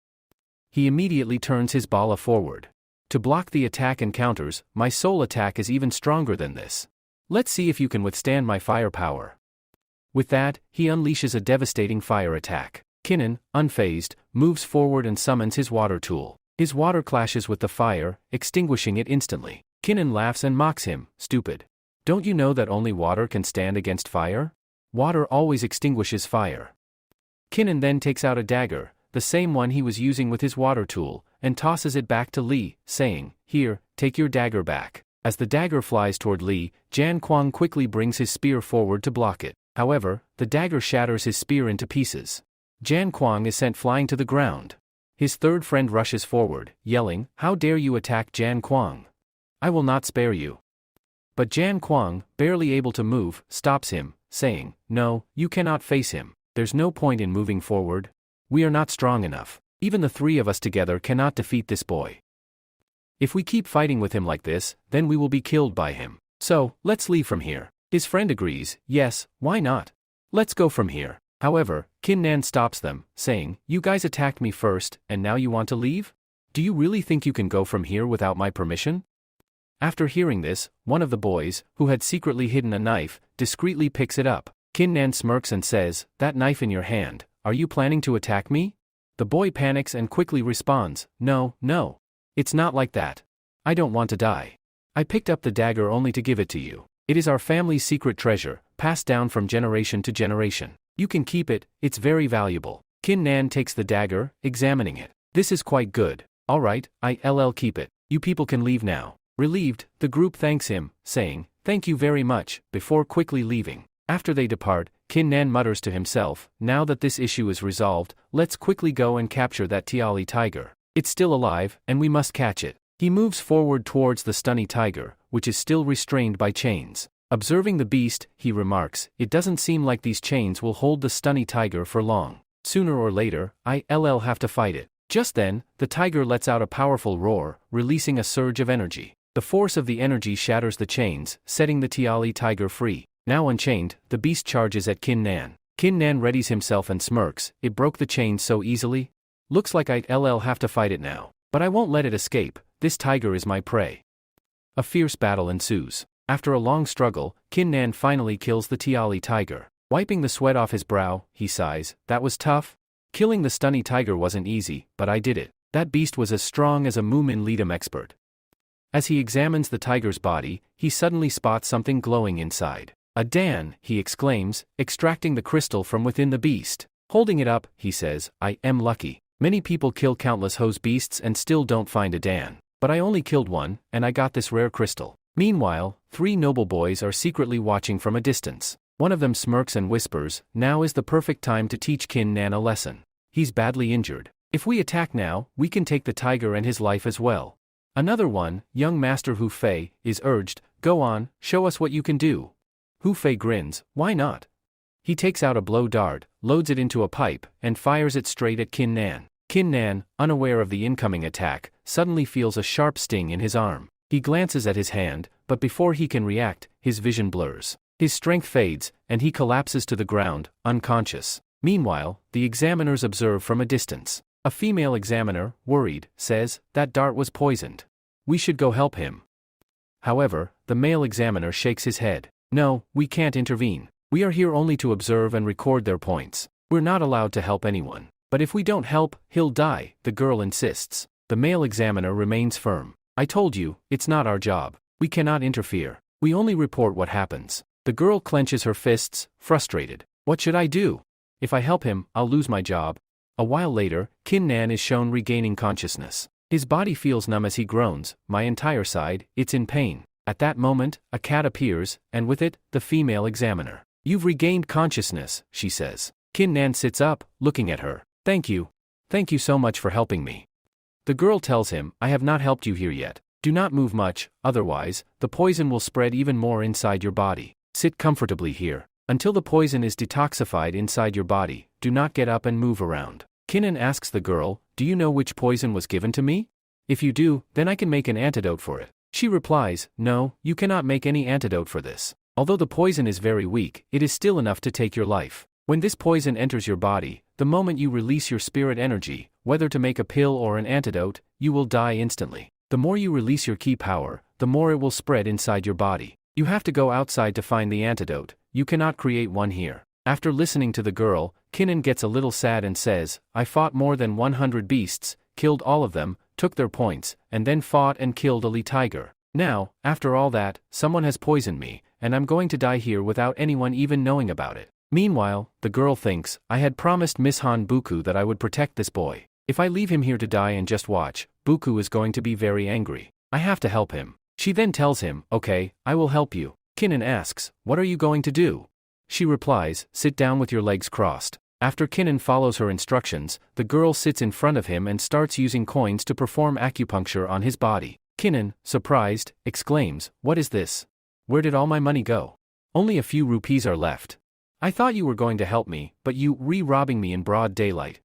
He immediately turns his bala forward. To block the attack and counters, my soul attack is even stronger than this. Let's see if you can withstand my firepower. With that, he unleashes a devastating fire attack. Kinnan, unfazed, moves forward and summons his water tool. His water clashes with the fire, extinguishing it instantly. Kinnan laughs and mocks him, stupid. Don't you know that only water can stand against fire? Water always extinguishes fire. Kinnan then takes out a dagger, the same one he was using with his water tool, and tosses it back to Lee, saying, here, take your dagger back. As the dagger flies toward Lee, Jan Kuang quickly brings his spear forward to block it. However, the dagger shatters his spear into pieces. Jan Kuang is sent flying to the ground. His third friend rushes forward, yelling, how dare you attack Jan Kuang? I will not spare you. But Jan Kuang, barely able to move, stops him, saying, no, you cannot face him. There's no point in moving forward. We are not strong enough. Even the three of us together cannot defeat this boy. If we keep fighting with him like this, then we will be killed by him. So, let's leave from here. His friend agrees, yes, why not? Let's go from here. However, Kinnan stops them, saying, you guys attacked me first, and now you want to leave? Do you really think you can go from here without my permission? After hearing this, one of the boys, who had secretly hidden a knife, discreetly picks it up. Kinnan smirks and says, that knife in your hand, are you planning to attack me? The boy panics and quickly responds, no, no. It's not like that. I don't want to die. I picked up the dagger only to give it to you. It is our family's secret treasure, passed down from generation to generation. You can keep it, it's very valuable. Kinnan takes the dagger, examining it. This is quite good. Alright, I'll keep it. You people can leave now. Relieved, the group thanks him, saying, thank you very much, before quickly leaving. After they depart, Kinnan mutters to himself, now that this issue is resolved, let's quickly go and capture that Tiali tiger. It's still alive, and we must catch it. He moves forward towards the stunny tiger, which is still restrained by chains. Observing the beast, he remarks, it doesn't seem like these chains will hold the stunny tiger for long. Sooner or later, I'll have to fight it. Just then, the tiger lets out a powerful roar, releasing a surge of energy. The force of the energy shatters the chains, setting the Tiali tiger free. Now unchained, the beast charges at Kinnan. Kinnan readies himself and smirks, it broke the chains so easily? Looks like I'll have to fight it now. But I won't let it escape, this tiger is my prey. A fierce battle ensues. After a long struggle, Kinnan finally kills the Tiali tiger. Wiping the sweat off his brow, he sighs, that was tough? Killing the stunny tiger wasn't easy, but I did it. That beast was as strong as a Moomin Leadum expert. As he examines the tiger's body, he suddenly spots something glowing inside. A Dan, he exclaims, extracting the crystal from within the beast. Holding it up, he says, I am lucky. Many people kill countless hose beasts and still don't find a Dan. But I only killed one, and I got this rare crystal. Meanwhile, 3 noble boys are secretly watching from a distance. One of them smirks and whispers, "Now is the perfect time to teach Kin Nan a lesson. He's badly injured. If we attack now, we can take the tiger and his life as well." Another one, young Master Hu Fei, is urged, "Go on, show us what you can do." Hu Fei grins, "Why not?" He takes out a blow dart, loads it into a pipe, and fires it straight at Kin Nan. Kin Nan, unaware of the incoming attack, suddenly feels a sharp sting in his arm. He glances at his hand, but before he can react, his vision blurs. His strength fades, and he collapses to the ground, unconscious. Meanwhile, the examiners observe from a distance. A female examiner, worried, says, "That dart was poisoned. We should go help him." However, the male examiner shakes his head. "No, we can't intervene. We are here only to observe and record their points. We're not allowed to help anyone. But if we don't help, he'll die," the girl insists. The male examiner remains firm. "I told you, it's not our job. We cannot interfere. We only report what happens." The girl clenches her fists, frustrated. "What should I do? If I help him, I'll lose my job." A while later, Kin Nan is shown regaining consciousness. His body feels numb as he groans, "My entire side, it's in pain." At that moment, a cat appears, and with it, the female examiner. "You've regained consciousness," she says. Kin Nan sits up, looking at her. "Thank you. Thank you so much for helping me." The girl tells him, "I have not helped you here yet. Do not move much, otherwise, the poison will spread even more inside your body. Sit comfortably here. Until the poison is detoxified inside your body, do not get up and move around." Kinnan asks the girl, "Do you know which poison was given to me? If you do, then I can make an antidote for it." She replies, "No, you cannot make any antidote for this. Although the poison is very weak, it is still enough to take your life. When this poison enters your body, the moment you release your spirit energy, whether to make a pill or an antidote, you will die instantly. The more you release your ki power, the more it will spread inside your body. You have to go outside to find the antidote, you cannot create one here." After listening to the girl, Kinnan gets a little sad and says, "I fought more than 100 beasts, killed all of them, took their points, and then fought and killed a tiger. Now, after all that, someone has poisoned me, and I'm going to die here without anyone even knowing about it." Meanwhile, the girl thinks, "I had promised Miss Han Buku that I would protect this boy. If I leave him here to die and just watch, Buku is going to be very angry. I have to help him." She then tells him, "Okay, I will help you." Kinnan asks, "What are you going to do?" She replies, "Sit down with your legs crossed." After Kinnan follows her instructions, the girl sits in front of him and starts using coins to perform acupuncture on his body. Kinnan, surprised, exclaims, "What is this? Where did all my money go? Only a few rupees are left. I thought you were going to help me, but you robbing me in broad daylight."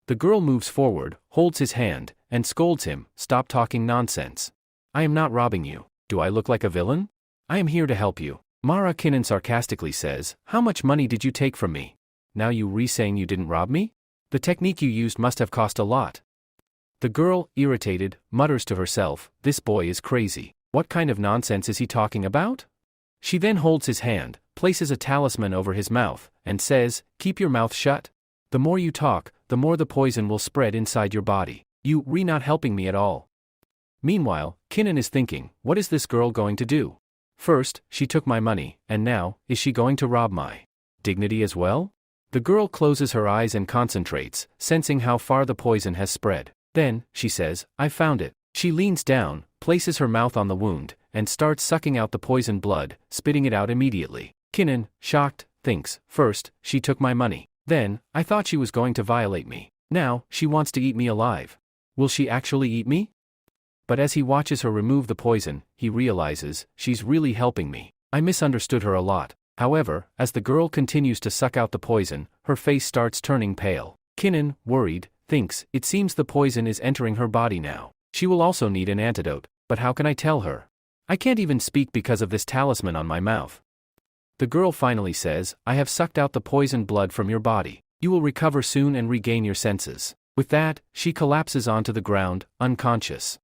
The girl moves forward, holds his hand, and scolds him, "Stop talking nonsense. I am not robbing you. Do I look like a villain? I am here to help you." Mara Kinnan sarcastically says, "How much money did you take from me? Now you saying you didn't rob me? The technique you used must have cost a lot." The girl, irritated, mutters to herself, "This boy is crazy. What kind of nonsense is he talking about?" She then holds his hand, places a talisman over his mouth, and says, "Keep your mouth shut. The more you talk, the more the poison will spread inside your body. You not helping me at all." Meanwhile, Kinnan is thinking, what is this girl going to do? First, she took my money, and now, is she going to rob my dignity as well? The girl closes her eyes and concentrates, sensing how far the poison has spread. Then, she says, "I found it." She leans down, places her mouth on the wound, and starts sucking out the poisoned blood, spitting it out immediately. Kinnan, shocked, thinks, first, she took my money. Then, I thought she was going to violate me. Now, she wants to eat me alive. Will she actually eat me? But as he watches her remove the poison, he realizes, she's really helping me. I misunderstood her a lot. However, as the girl continues to suck out the poison, her face starts turning pale. Kinnan, worried, thinks, it seems the poison is entering her body now. She will also need an antidote, but how can I tell her? I can't even speak because of this talisman on my mouth. The girl finally says, "I have sucked out the poisoned blood from your body. You will recover soon and regain your senses." With that, she collapses onto the ground, unconscious.